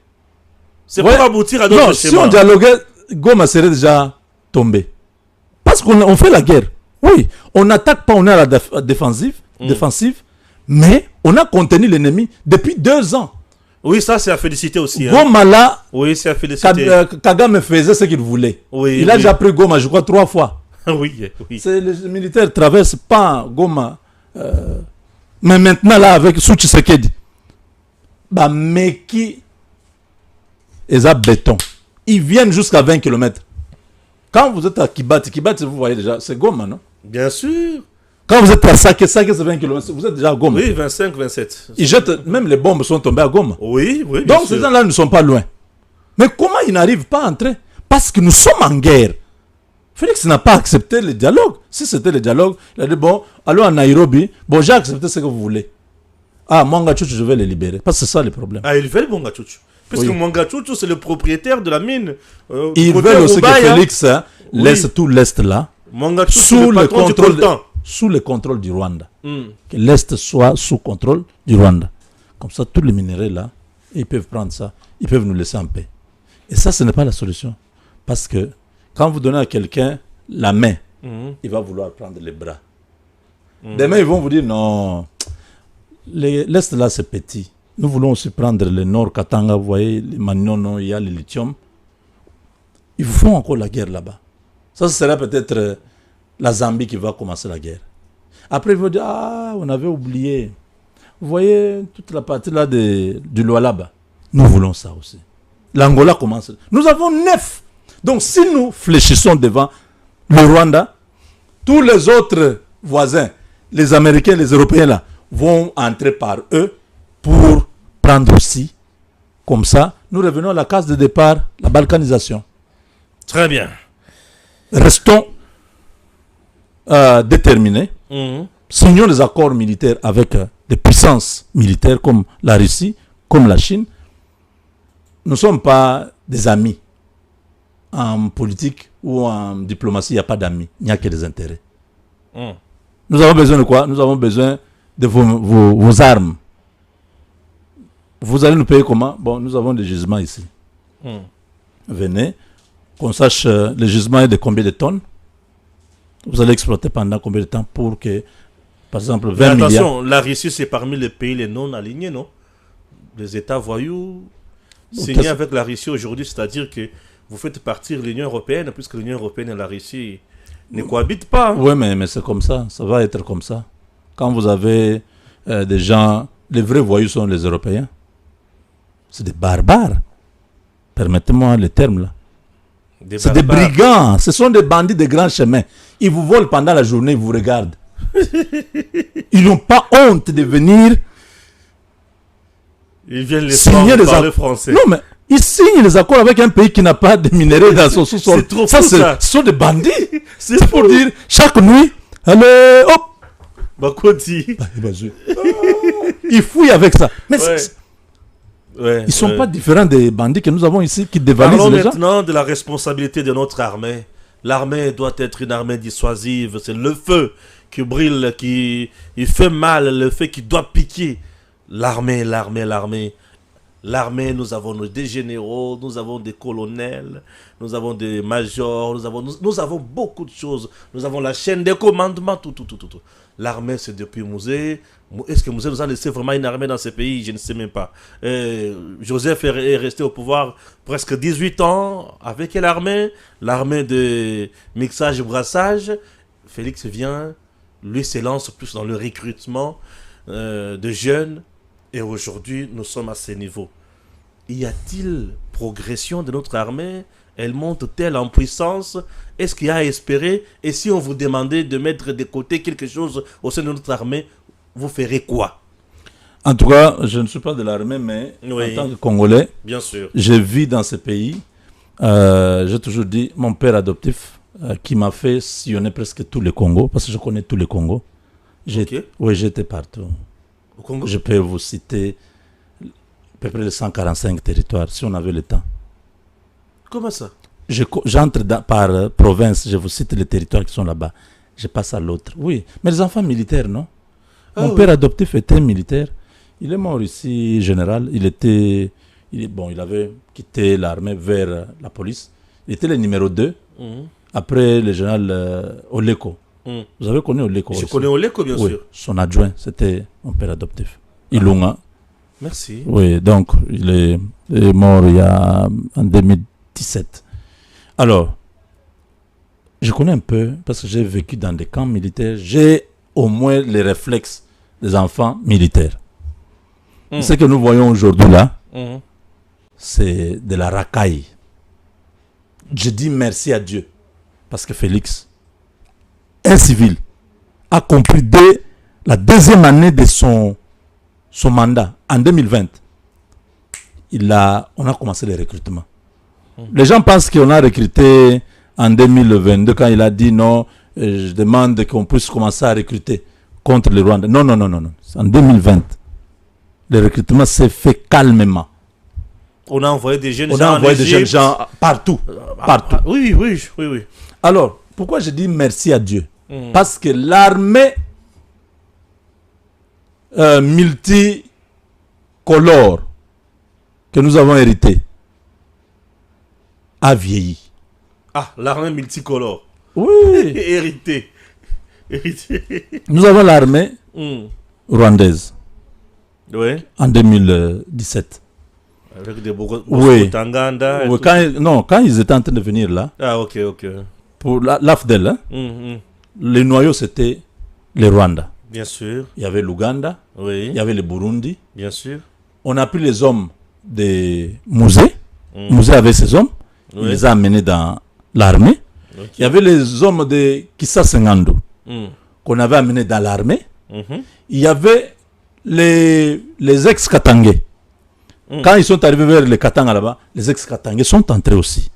C'est pour aboutir à d'autres schémas. Si on dialoguait, Goma serait déjà tombé. Parce qu'on fait la guerre. Oui, on n'attaque pas, on est à la défensive, mais on a contenu l'ennemi depuis 2 ans. Oui, ça c'est à féliciter aussi. Goma là, oui, c'est à féliciter. Kagame faisait ce qu'il voulait. Oui, il a déjà pris Goma, je crois, 3 fois. Oui. Les militaires traversent pas Goma. Mais maintenant là, avec Sou Tshisekedi, mais qui est à béton. Ils viennent jusqu'à 20 km. Quand vous êtes à Kibati, vous voyez déjà, c'est Goma, non? Bien sûr. Quand vous êtes à Saké, c'est 20 km, vous êtes déjà à Goma. Oui, 25, 27. Ils jettent, même les bombes sont tombées à Goma. Oui. Donc ces gens-là ne sont pas loin. Mais comment ils n'arrivent pas à entrer? Parce que nous sommes en guerre. Félix n'a pas accepté le dialogue. Si c'était le dialogue, il a dit, bon, allons à Nairobi, bon, j'ai accepté ce que vous voulez. Ah, Mwanga Tchouchou, je vais les libérer. Parce que c'est ça le problème. Ah, ils veulent Mwanga Tchouchou. Parce que Mwanga Tchouchou, c'est le propriétaire de la mine. Ils veulent aussi que Félix laisse tout l'Est là, sous le contrôle du Rwanda. Que l'Est soit sous contrôle du Rwanda. Comme ça, tous les minéraux là, ils peuvent prendre ça. Ils peuvent nous laisser en paix. Et ça, ce n'est pas la solution. Parce que quand vous donnez à quelqu'un la main, il va vouloir prendre les bras. Demain, ils vont vous dire, non, l'Est là, c'est petit. Nous voulons aussi prendre le nord Katanga, vous voyez, les Magnono, il y a le lithium. Ils font encore la guerre là-bas. Ça, ce sera peut-être la Zambie qui va commencer la guerre. Après, ils vont dire, ah, on avait oublié. Vous voyez toute la partie là du Lualaba. Nous voulons ça aussi. L'Angola commence. Nous avons 9. Donc si nous fléchissons devant le Rwanda, tous les autres voisins, les Américains, les Européens là, vont entrer par eux pour prendre aussi. Comme ça, nous revenons à la case de départ, la balkanisation. Très bien. Restons déterminés. Signons des accords militaires avec des puissances militaires comme la Russie, comme la Chine. Nous ne sommes pas des amis. En politique ou en diplomatie, il n'y a pas d'amis. Il n'y a que des intérêts. Nous avons besoin de quoi? Nous avons besoin de vos armes. Vous allez nous payer comment? Bon, nous avons des gisements ici. Venez, qu'on sache le gisement est de combien de tonnes. Vous allez exploiter pendant combien de temps pour que, par exemple, 20 Mais milliards... attention, la Russie, c'est parmi les pays les non alignés, non? Les États voyous signés avec la Russie aujourd'hui, c'est-à-dire que vous faites partir de l'Union européenne, puisque l'Union européenne et la Russie ne cohabitent pas. Oui, mais c'est comme ça. Ça va être comme ça. Quand vous avez des gens... Les vrais voyous sont les Européens. C'est des barbares. Permettez-moi le terme là. C'est des brigands. Ce sont des bandits de grands chemins. Ils vous volent pendant la journée, ils vous regardent. Ils n'ont pas honte de venir Ils viennent les signer des parler français. Non, mais ils signent les accords avec un pays qui n'a pas de minerais dans son sous-sol. C'est trop fou, ça. Ce sont des bandits. C'est pour dire, chaque nuit, allez, hop. Bakoti. Ils fouillent avec ça. Mais Ouais, ils ne sont pas différents des bandits que nous avons ici qui dévalisent Parlons les gens. maintenant de la responsabilité de notre armée. L'armée doit être une armée dissuasive. C'est le feu qui brille, qui il fait mal, le feu qui doit piquer. L'armée. L'armée, nous avons des généraux, nous avons des colonels, nous avons des majors, nous avons beaucoup de choses. Nous avons la chaîne des commandements, tout. L'armée, c'est depuis Mouzé. Est-ce que Mouzé nous a laissé vraiment une armée dans ce pays? Je ne sais même pas. Joseph est resté au pouvoir presque 18 ans avec l'armée de mixage et brassage. Félix vient, lui s'élance plus dans le recrutement de jeunes. Et aujourd'hui, nous sommes à ce niveau. Y a-t-il progression de notre armée? Elle monte-t-elle en puissance? Est-ce qu'il y a à espérer? Et si on vous demandait de mettre de côté quelque chose au sein de notre armée, vous ferez quoi? En tout cas, je ne suis pas de l'armée, mais oui, en tant que Congolais, bien sûr, je vis dans ce pays. J'ai toujours dit, mon père adoptif, qui m'a fait sillonner presque tout le Congo, parce que je connais tout le Congo. Oui, j'étais partout. Au Congo? Je peux vous citer à peu près les 145 territoires, si on avait le temps. Comment ça? J'entre par province, je vous cite les territoires qui sont là-bas. Je passe à l'autre. Oui, mais les enfants militaires, non? Mon père adoptif était militaire. Il est mort ici, général. Il avait quitté l'armée vers la police. Il était le numéro 2. Après le général Oleko. Vous avez connu Oleko? Je connais Oleko, bien sûr. Son adjoint, c'était mon père adoptif. Ilunga. Merci. Oui, donc il est mort en 2017. Alors, je connais un peu parce que j'ai vécu dans des camps militaires. J'ai au moins les réflexes des enfants militaires. Ce que nous voyons aujourd'hui là, c'est de la racaille. Je dis merci à Dieu parce que Félix, un civil, a compris dès la deuxième année de son mandat, en 2020, on a commencé les recrutements. Les gens pensent qu'on a recruté en 2022 quand il a dit non, je demande qu'on puisse commencer à recruter contre le Rwanda. Non. En 2020, le recrutement s'est fait calmement. On a envoyé des jeunes gens partout. Partout. Oui. Alors, pourquoi je dis merci à Dieu? Parce que l'armée multicolore que nous avons héritée a vieilli. Ah, l'armée multicolore. Oui. Hérité. Nous avons l'armée rwandaise. Oui. En 2017. Avec des oui. Tanganda. Oui. Quand ils étaient en train de venir là. Ah, ok. Pour l'AFDEL, hein, le noyau c'était le Rwanda. Bien sûr. Il y avait l'Ouganda. Oui. Il y avait le Burundi. Bien sûr. On a pris les hommes des musées. Musée avait ses hommes. Il les a amenés dans l'armée. Il y avait les hommes de Kissa Sengando qu'on avait amenés dans l'armée. Il y avait les ex-Katangais. Quand ils sont arrivés vers les Katanga là-bas, les ex-Katangais sont entrés aussi.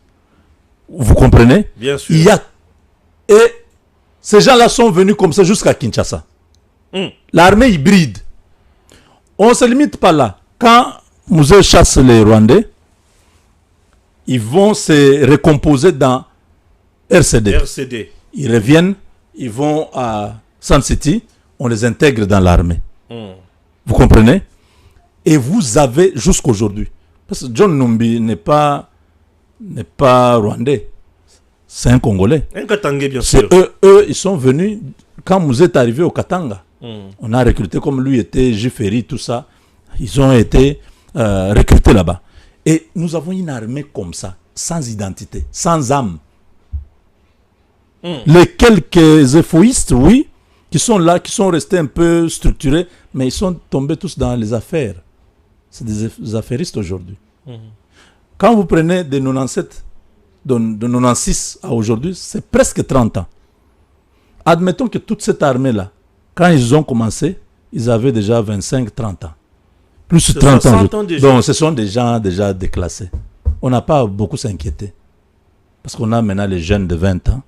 Vous comprenez? Bien sûr. Et ces gens-là sont venus comme ça jusqu'à Kinshasa. L'armée hybride. On ne se limite pas là. Quand Musée chasse les Rwandais, ils vont se recomposer dans RCD. Ils reviennent, ils vont à Sun City, on les intègre dans l'armée. Vous comprenez? Et vous avez jusqu'aujourd'hui, parce que John Numbi n'est pas rwandais, c'est un Congolais. Un Katangais, bien sûr. Eux, ils sont venus quand vous êtes arrivé au Katanga. On a recruté, comme lui était Jiferi, tout ça. Ils ont été recrutés là-bas. Et nous avons une armée comme ça, sans identité, sans âme. Les quelques éphoïstes, oui, qui sont là, qui sont restés un peu structurés, mais ils sont tombés tous dans les affaires. C'est des affairistes aujourd'hui. Quand vous prenez de 97, de 96 à aujourd'hui, c'est presque 30 ans. Admettons que toute cette armée-là, quand ils ont commencé, ils avaient déjà 25-30 ans. Plus de 30 ans. Donc, ce sont des gens déjà déclassés. On n'a pas beaucoup s'inquiéter. Parce qu'on a maintenant les jeunes de 20 ans.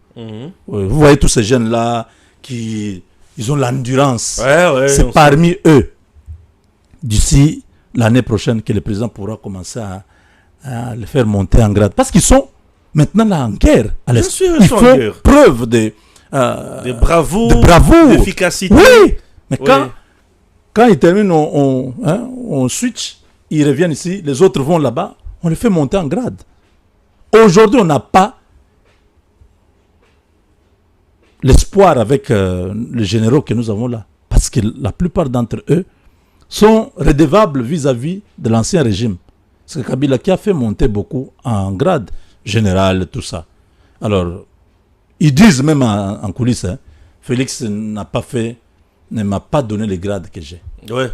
Vous voyez tous ces jeunes-là qui ils ont l'endurance. C'est parmi eux, d'ici l'année prochaine, que le président pourra commencer à les faire monter en grade. Parce qu'ils sont maintenant là en guerre. Bien sûr, ils font preuve de bravoure, d'efficacité. Oui, mais quand ils terminent, on switch, ils reviennent ici, les autres vont là-bas, on les fait monter en grade. Aujourd'hui, on n'a pas l'espoir avec les généraux que nous avons là. Parce que la plupart d'entre eux sont redevables vis-à-vis de l'ancien régime. C'est Kabila qui a fait monter beaucoup en grade général, tout ça. Alors, ils disent même en coulisses, Félix ne m'a pas donné les grades que j'ai. Donc,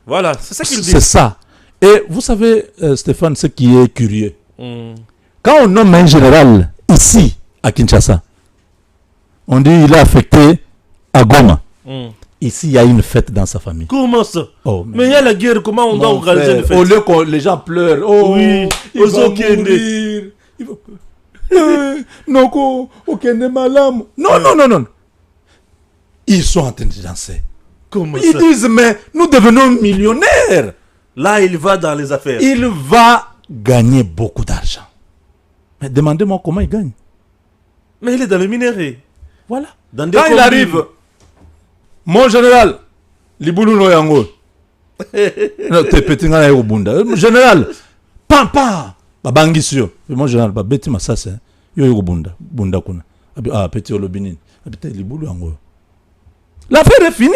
voilà, c'est ça qu'ils disent. C'est ça. Et vous savez, Stéphane, ce qui est curieux. Quand on nomme un général ici, à Kinshasa, on dit qu'il est affecté à Goma. Ici, il y a une fête dans sa famille. Comment ça? Mais il y a la guerre, comment on doit organiser une fête? Au lieu que les gens pleurent, il va mourir. Non. Ils sont en train de danser. Comment Ils disent, mais nous devenons millionnaires. Là, il va dans les affaires. Il va gagner beaucoup d'argent. Mais demandez-moi comment il gagne. Mais il est dans le minerai. Voilà. Quand il arrive, mon général, Liboulou no yango. T'es petit ngana yo bunda. Général, pampa. Babangisio. Mon général, beti masase. Yo bunda. Bunda kuna. Petit olobinin. Petit Liboulou yango. L'affaire est finie.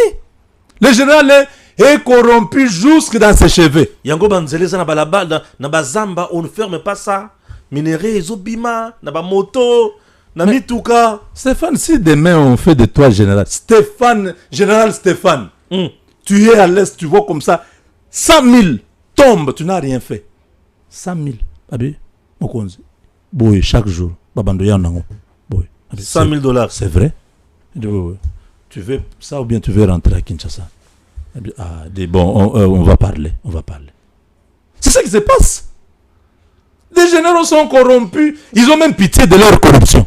Le général est corrompu jusque dans ses cheveux. Yango banzeleza na balaba na bazamba, on ne ferme pas ça. Minerai zobima na ba moto. Mituka. Stéphane, si demain on fait de toi général Stéphane, tu es à l'est, tu vois comme ça, 100 000 tombent, tu n'as rien fait. 100 000. Abi, Mokonzi. Boy, chaque jour. Babandoya nango. Boy. $100,000. C'est vrai? Tu veux ça ou bien tu veux rentrer à Kinshasa? Bon, on va parler. C'est ça qui se passe. Les généraux sont corrompus. Ils ont même pitié de leur corruption.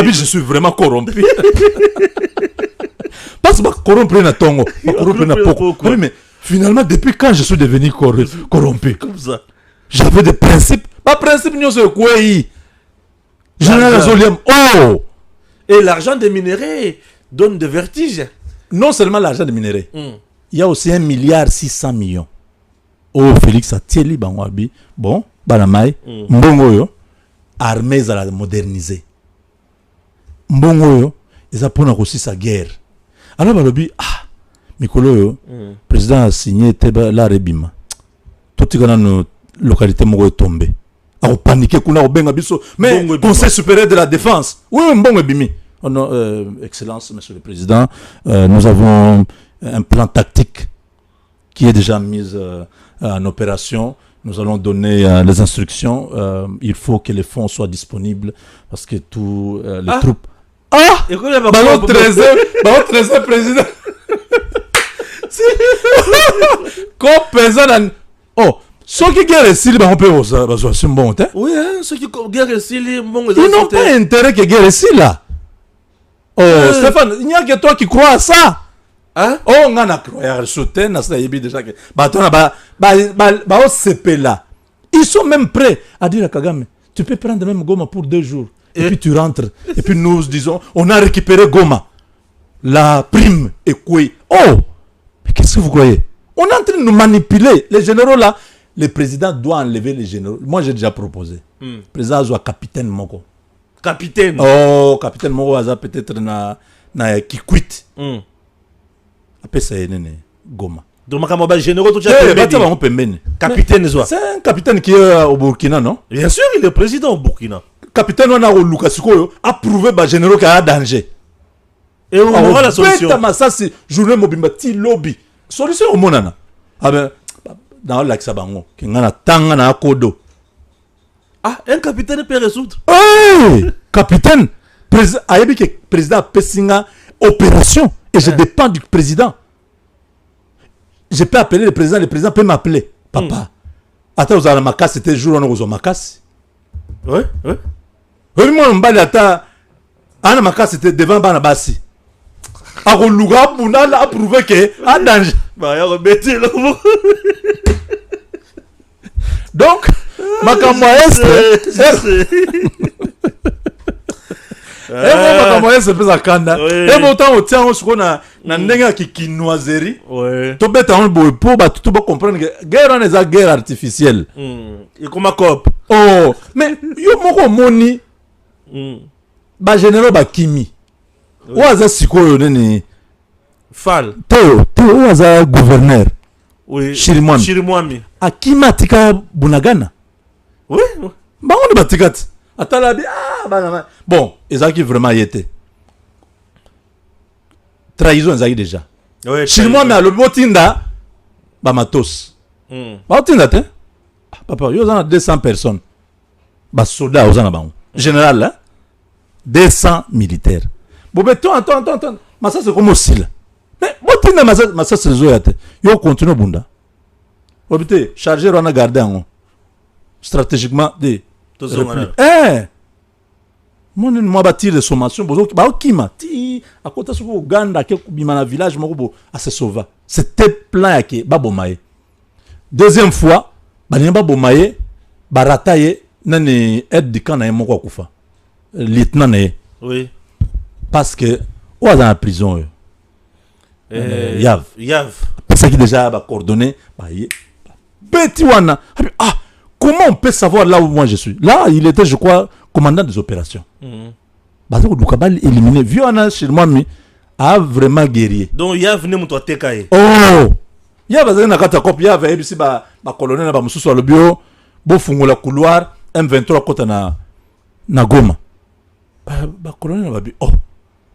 Je suis vraiment corrompu. Parce que corrompu na tongo, corrompu na poko. Mais finalement, depuis quand je suis devenu corrompu? Comme ça. J'avais des principes. Pas principe n'y a quoi. Général Zoliam. Et l'argent des minéraux donne des vertiges. Non seulement l'argent des minéraux. Il y a aussi 1,6 milliard. Félix a tieli bangwabi. Bon, banamai. Mbongo yo. Armée à la moderniser. Mbongo yo, ils apprennent aussi sa guerre. Alors balobi Mikolo yo, président a signé la rebima. Tout tigana no localité mogo tombé. A paniqué kuna obenga biso. Mais conseil supérieur de la défense. Oui, mbongo bimi. Oh non, Excellence, Monsieur le Président, nous avons un plan tactique qui est déjà mis en opération. Nous allons donner les instructions. Il faut que les fonds soient disponibles parce que tous les troupes... Ah! Ballon 13e président. Comme président... Oh! Ceux qui guerrent ici, on peut c'est bon. Oui, ceux qui guerrent ici, ils n'ont pas intérêt que guerre ici, là. Oh, Stéphane, il n'y a que toi qui crois à ça. Hein? Oh, on a cru à sauter, on a déjà que... là. Ils sont même prêts à dire à Kagame, tu peux prendre même Goma pour 2 jours. Et puis tu rentres. Et puis nous disons, on a récupéré Goma. La prime est quoi? Oh! Mais qu'est-ce que vous croyez? On est en train de nous manipuler. Les généraux là, le président doit enlever les généraux. Moi j'ai déjà proposé. Le président doit capitaine Moko. Capitaine. Oh, capitaine Moko a peut-être qui quitte. Après ça y est, Goma. Donc ma généraux tout ça. Capitaine c'est un capitaine qui est au Burkina, non? Bien sûr, il est président au Burkina. Capitaine on a au Lukasiko a prouvé ba généraux qu'il y a danger. Et on aura la solution. Ça c'est journée mobimba ti lobby. Solution au monana. Ah ben dans l'axe bango qui ngana tanga na kodo. Ah, un capitaine peut résoudre. Hey! Capitaine, président Pessinga opération et je dépends du président. Je peux appeler le président peut m'appeler. Papa. Attends, vous avez ma casse, c'était le jour où on a ma casse. Oui, oui. Oui, moi, on m'a dit, attends, ma casse, c'était devant Banabasi. Alors, le gars, on a approuvé que, à danger. Bah, il y a remetté là. Donc, ma camoise, c'est plus à Kanda. Et pourtant, on tient au second na nenga qui noiserie. Ouais. Tout bête en boy pour tout bon comprendre que guerre on est à guerre artificielle. Et comme un cop. Oh, mais yo moko moni. Ba général ba kimi. Oaza sikoyo nene. Fall. Teo oaza gouverneur. Oui. Chirimwami. Akima tika bunagana. Oui. Ba on ba tikati. Atalabi bon, Ezaki vraiment y était. Trahison Ezaki déjà. Oui. Chez moi mais le botinda ba matos. Botinda te. Papa, yo zana 200 personnes. Ba soldats ozana ba. Général là 200 militaires. Bon mais attends. Mais ça c'est comme aussi là. Mais botinda mais ça c'est zo yate. Yo continue bunda. Obité, charger on a gardé en stratégiquement des moi bâtir des sommations ba okima ti à côté sur Uganda ke bimana village moko à se sauver c'était plein yake ba bomaye deuxième fois ba nyamba bomaye ba rataye nani aide de kana moko akufa lieutenant né oui parce que ou dans la prison Yav parce qu'il déjà ba coordonné ba petit wana comment on peut savoir là où moi je suis? Là, il était, je crois, commandant des opérations. Bazou Doukabal éliminé. Vu on a chez moi, a vraiment guerrier. Donc, il y a venu mon tekaye. Oh! Il y a besoin de la copie, il y a ici, ma colonel, ma moussou sur le bio, bon fungo la couloir, M23 côté na Goma. Ma colonel m'a dit, oh,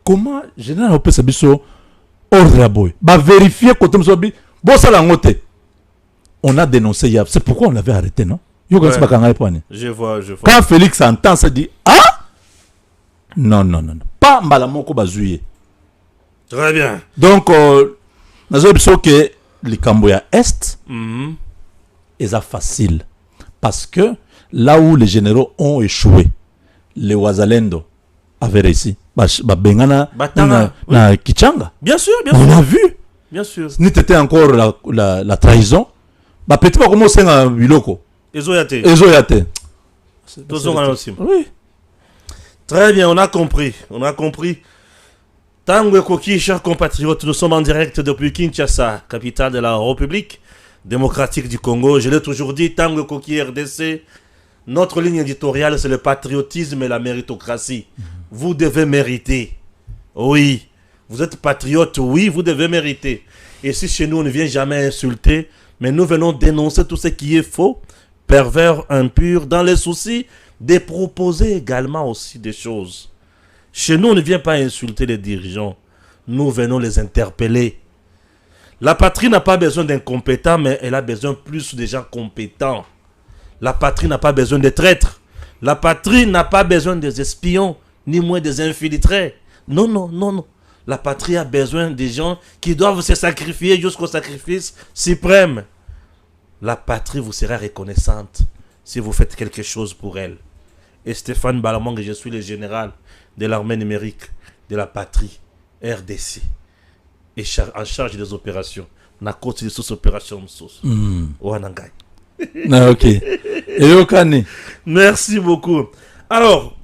comment, général, on peut savoir ça? Ordre à boy. Bah, vérifier côté m'sobi, bon, ça l'a noté. On a dénoncé Yav. C'est pourquoi on l'avait arrêté, non? Je vois. Quand Félix entend ça, dit ah non. Pas Malamoko Bazouye. Très bien. Donc, nous avons dit que les Camboya Est est facile. Parce que là où les généraux ont échoué, les Ouazalendo avaient réussi. Bengana na Kichanga. Bien sûr. On a vu. Bien sûr. Ni t'étais encore la trahison. Petit pas comment c'est un biloko. Ezoyate. Oui. Très bien, on a compris. Tango Koki, chers compatriotes, nous sommes en direct depuis Kinshasa, capitale de la République démocratique du Congo. Je l'ai toujours dit, Tango Koki RDC, notre ligne éditoriale, c'est le patriotisme et la méritocratie. Vous devez mériter. Oui. Vous êtes patriote, oui, vous devez mériter. Et si chez nous, on ne vient jamais insulter, mais nous venons dénoncer tout ce qui est faux, pervers, impur, dans les soucis de proposer également aussi des choses. Chez nous, on ne vient pas insulter les dirigeants. Nous venons les interpeller. La patrie n'a pas besoin d'incompétents, mais elle a besoin plus de gens compétents. La patrie n'a pas besoin de traîtres. La patrie n'a pas besoin des espions, ni moins des infiltrés. Non, non, non, non. La patrie a besoin des gens qui doivent se sacrifier jusqu'au sacrifice suprême. La patrie vous sera reconnaissante si vous faites quelque chose pour elle. Et Stéphane Balamang, je suis le général de l'armée numérique de la patrie RDC et en charge des opérations. Na côte de sous opération Msos. Wanangai. Ok. Et Okane. Merci beaucoup. Alors,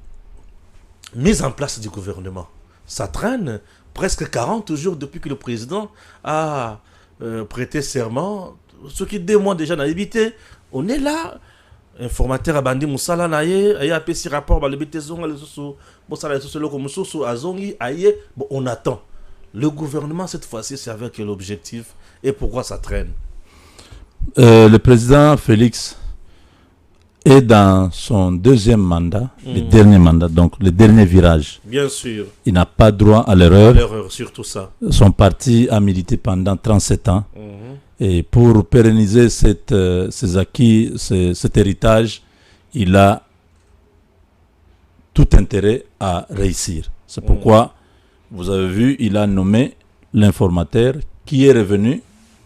mise en place du gouvernement. Ça traîne presque 40 jours depuis que le président a prêté serment. Ce qui 2 mois déjà n'a évité. On est là. Informateur Abandi Moussala Naye, Aye APC rapport, on attend. Le gouvernement, cette fois-ci, c'est avec quel objectif et pourquoi ça traîne? Le président Félix est dans son 2e mandat, le dernier mandat, donc le dernier virage. Bien sûr. Il n'a pas droit à l'erreur. L'erreur, surtout ça. Son parti a milité pendant 37 ans. Et pour pérenniser ces acquis, cet héritage, il a tout intérêt à réussir. C'est pourquoi, vous avez vu, il a nommé l'informateur qui est revenu,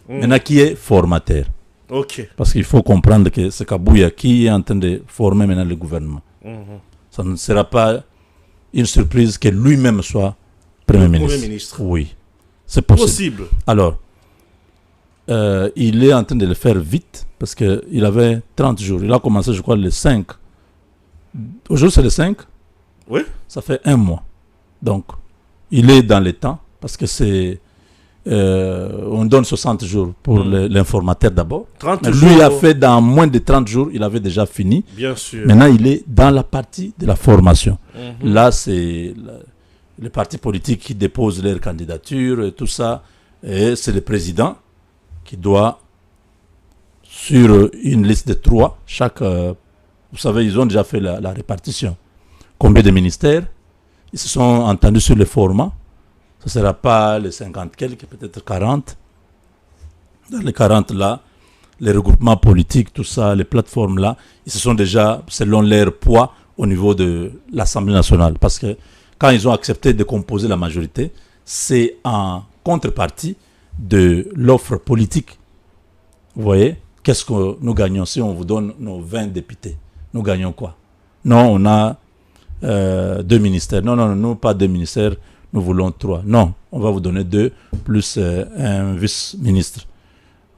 maintenant qui est formateur. Ok. Parce qu'il faut comprendre que c'est Kabouya qui est en train de former maintenant le gouvernement. Ça ne sera pas une surprise que lui-même soit Premier ministre. Oui, c'est possible. Alors, il est en train de le faire vite parce qu'il avait 30 jours. Il a commencé, je crois, le 5. Aujourd'hui, c'est le 5. Oui. Ça fait 1 mois. Donc, il est dans les temps parce que c'est... on donne 60 jours pour l'informateur d'abord. Lui a fait dans moins de 30 jours, il avait déjà fini. Bien sûr. Maintenant, il est dans la partie de la formation. Là, c'est les partis politiques qui déposent leur candidature et tout ça. Et c'est le président qui doit, sur une liste de 3, chaque... vous savez, ils ont déjà fait la répartition. Combien de ministères? Ils se sont entendus sur le format. Ce ne sera pas les 50 quelques, peut-être 40. Dans les 40 là, les regroupements politiques, tout ça, les plateformes là, ils se sont déjà, selon leur poids, au niveau de l'Assemblée nationale. Parce que quand ils ont accepté de composer la majorité, c'est en contrepartie de l'offre politique. Vous voyez, qu'est-ce que nous gagnons si on vous donne nos 20 députés? Nous gagnons quoi? Non, on a 2 ministères. Non, non, non, pas 2 ministères. Nous voulons 3. Non, on va vous donner 2 plus un vice-ministre.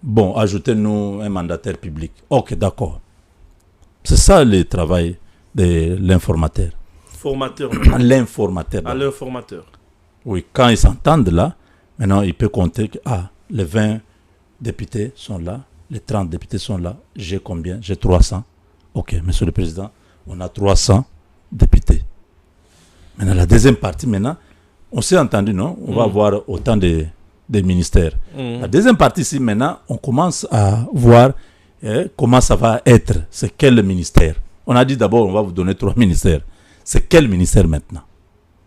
Bon, ajoutez-nous un mandataire public. Ok, d'accord. C'est ça le travail de l'informateur. Formateur. L'informateur. À l'informateur. Oui, quand ils s'entendent là, maintenant il peut compter que les 20 députés sont là, les 30 députés sont là. J'ai combien? J'ai 300. Ok, monsieur le président, on a 300 députés. Maintenant, la deuxième partie, maintenant, on s'est entendu, non? On va avoir autant de ministères. La deuxième partie, ici, maintenant, on commence à voir comment ça va être. C'est quel ministère? On a dit d'abord, on va vous donner 3 ministères. C'est quel ministère maintenant?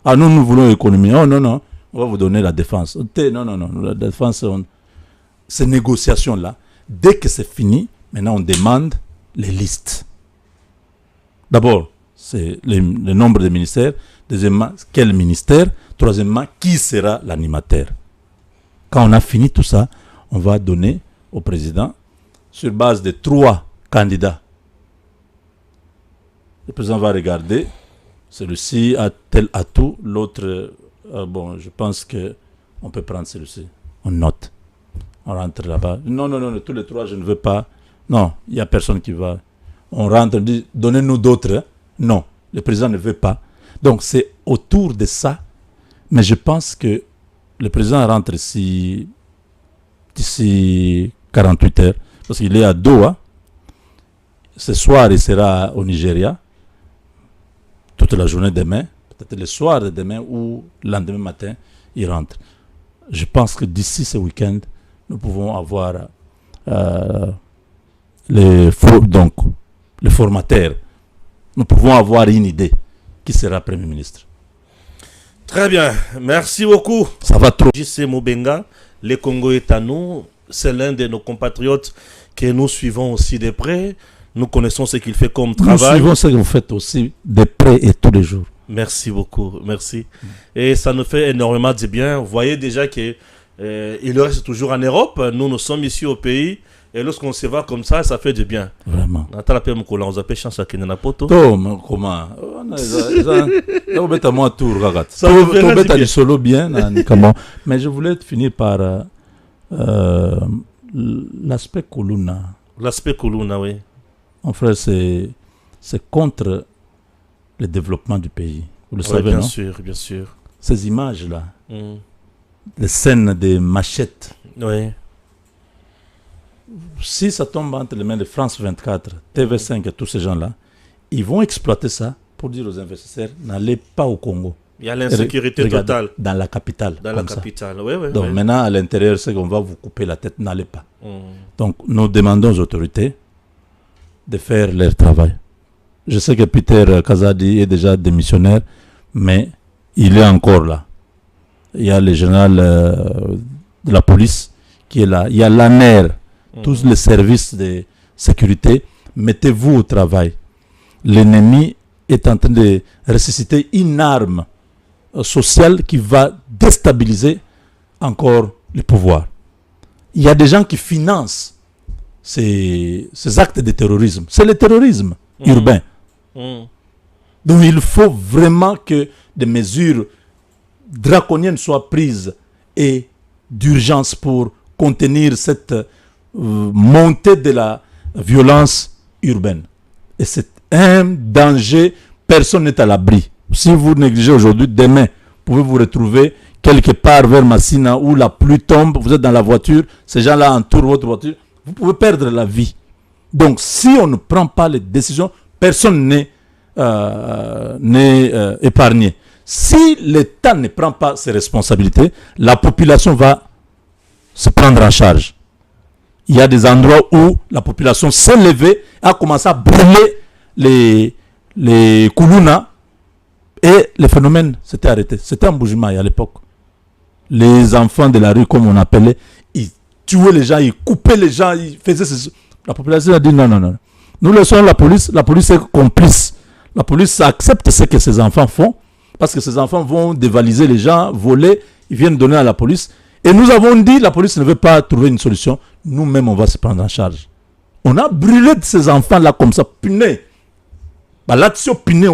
Ah, nous voulons l'économie. Oh, non, non, on va vous donner la défense. Non, non, non, la défense, ces négociations-là, dès que c'est fini, maintenant, on demande les listes. D'abord, c'est le nombre de ministères. Deuxièmement, quel ministère? Troisièmement, qui sera l'animateur? Quand on a fini tout ça, on va donner au président, sur base de 3 candidats. Le président va regarder, celui-ci a tel atout, l'autre, bon, je pense qu'on peut prendre celui-ci. On note. On rentre là-bas. Non, non, non, tous les 3, je ne veux pas. Non, il n'y a personne qui va. On rentre, on dit, donnez-nous d'autres. Hein? Non, le président ne veut pas. Donc, c'est autour de ça. Mais je pense que le président rentre d'ici 48 heures. Parce qu'il est à Doha. Ce soir, il sera au Nigeria. Toute la journée demain. Peut-être le soir de demain ou le lendemain matin, il rentre. Je pense que d'ici ce week-end, nous pouvons avoir les formateurs. Nous pouvons avoir une idée qui sera Premier ministre. Très bien, merci beaucoup. Ça va trop. JC Mobenga, le Congo est à nous. C'est l'un de nos compatriotes que nous suivons aussi de près. Nous connaissons ce qu'il fait comme travail. Nous suivons ce que vous faites aussi de près et tous les jours. Merci beaucoup, merci. Et ça nous fait énormément de bien. Vous voyez déjà que il reste toujours en Europe. Nous sommes ici au pays. Et lorsqu'on se voit comme ça fait du bien. Vraiment. On appelle chance à Kenena Poto. Comment Ça vous fait du solo bien. Mais je voulais finir par l'aspect Kuluna. L'aspect Kuluna, oui. Mon frère, c'est contre le développement du pays. Vous le savez, bien non? sûr, bien sûr. Ces images-là, les scènes des machettes. Oui. Si ça tombe entre les mains de France 24, TV5 et tous ces gens-là, ils vont exploiter ça pour dire aux investisseurs, n'allez pas au Congo. Il y a l'insécurité totale. Dans la capitale. Dans la capitale, oui, oui. Donc maintenant, à l'intérieur, c'est qu'on va vous couper la tête, n'allez pas. Donc nous demandons aux autorités de faire leur travail. Je sais que Peter Kazadi est déjà démissionnaire, mais il est encore là. Il y a le général de la police qui est là. Il y a l'ANER, tous les services de sécurité. Mettez-vous au travail. L'ennemi est en train de ressusciter une arme sociale qui va déstabiliser encore le pouvoir. Il y a des gens qui financent ces actes de terrorisme. C'est le terrorisme urbain. Donc il faut vraiment que des mesures draconiennes soient prises et d'urgence pour contenir cette montée de la violence urbaine. Et c'est un danger, personne n'est à l'abri. Si vous négligez aujourd'hui, demain, vous pouvez vous retrouver quelque part vers Massina où la pluie tombe, vous êtes dans la voiture, ces gens-là entourent votre voiture, vous pouvez perdre la vie. Donc si on ne prend pas les décisions, personne n'est épargné. Si l'État ne prend pas ses responsabilités, la population va se prendre en charge. Il y a des endroits où la population s'est levée, a commencé à brûler les Kuluna et le phénomène s'était arrêté. C'était en Boujima à l'époque. Les enfants de la rue, comme on appelait, ils tuaient les gens, ils coupaient les gens, ils faisaient ces... La population a dit non, non, non. Nous laissons la police est complice. La police accepte ce que ces enfants font parce que ces enfants vont dévaliser les gens, voler, ils viennent donner à la police. Et nous avons dit, la police ne veut pas trouver une solution. Nous-mêmes, on va se prendre en charge. On a brûlé de ces enfants-là comme ça, puné. Bah, là-dessus, puné.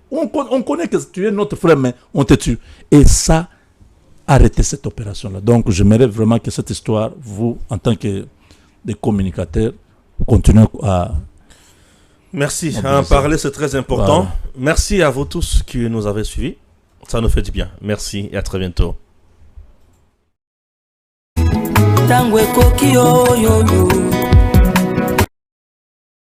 On connaît que tu es notre frère, mais on te tue. Et ça, arrêtez cette opération-là. Donc, j'aimerais vraiment que cette histoire, vous, en tant que des communicateurs, continuez à... Merci. À en parler, c'est très important. Voilà. Merci à vous tous qui nous avez suivis. Ça nous fait du bien. Merci et à très bientôt. Tango ekoki oyoyo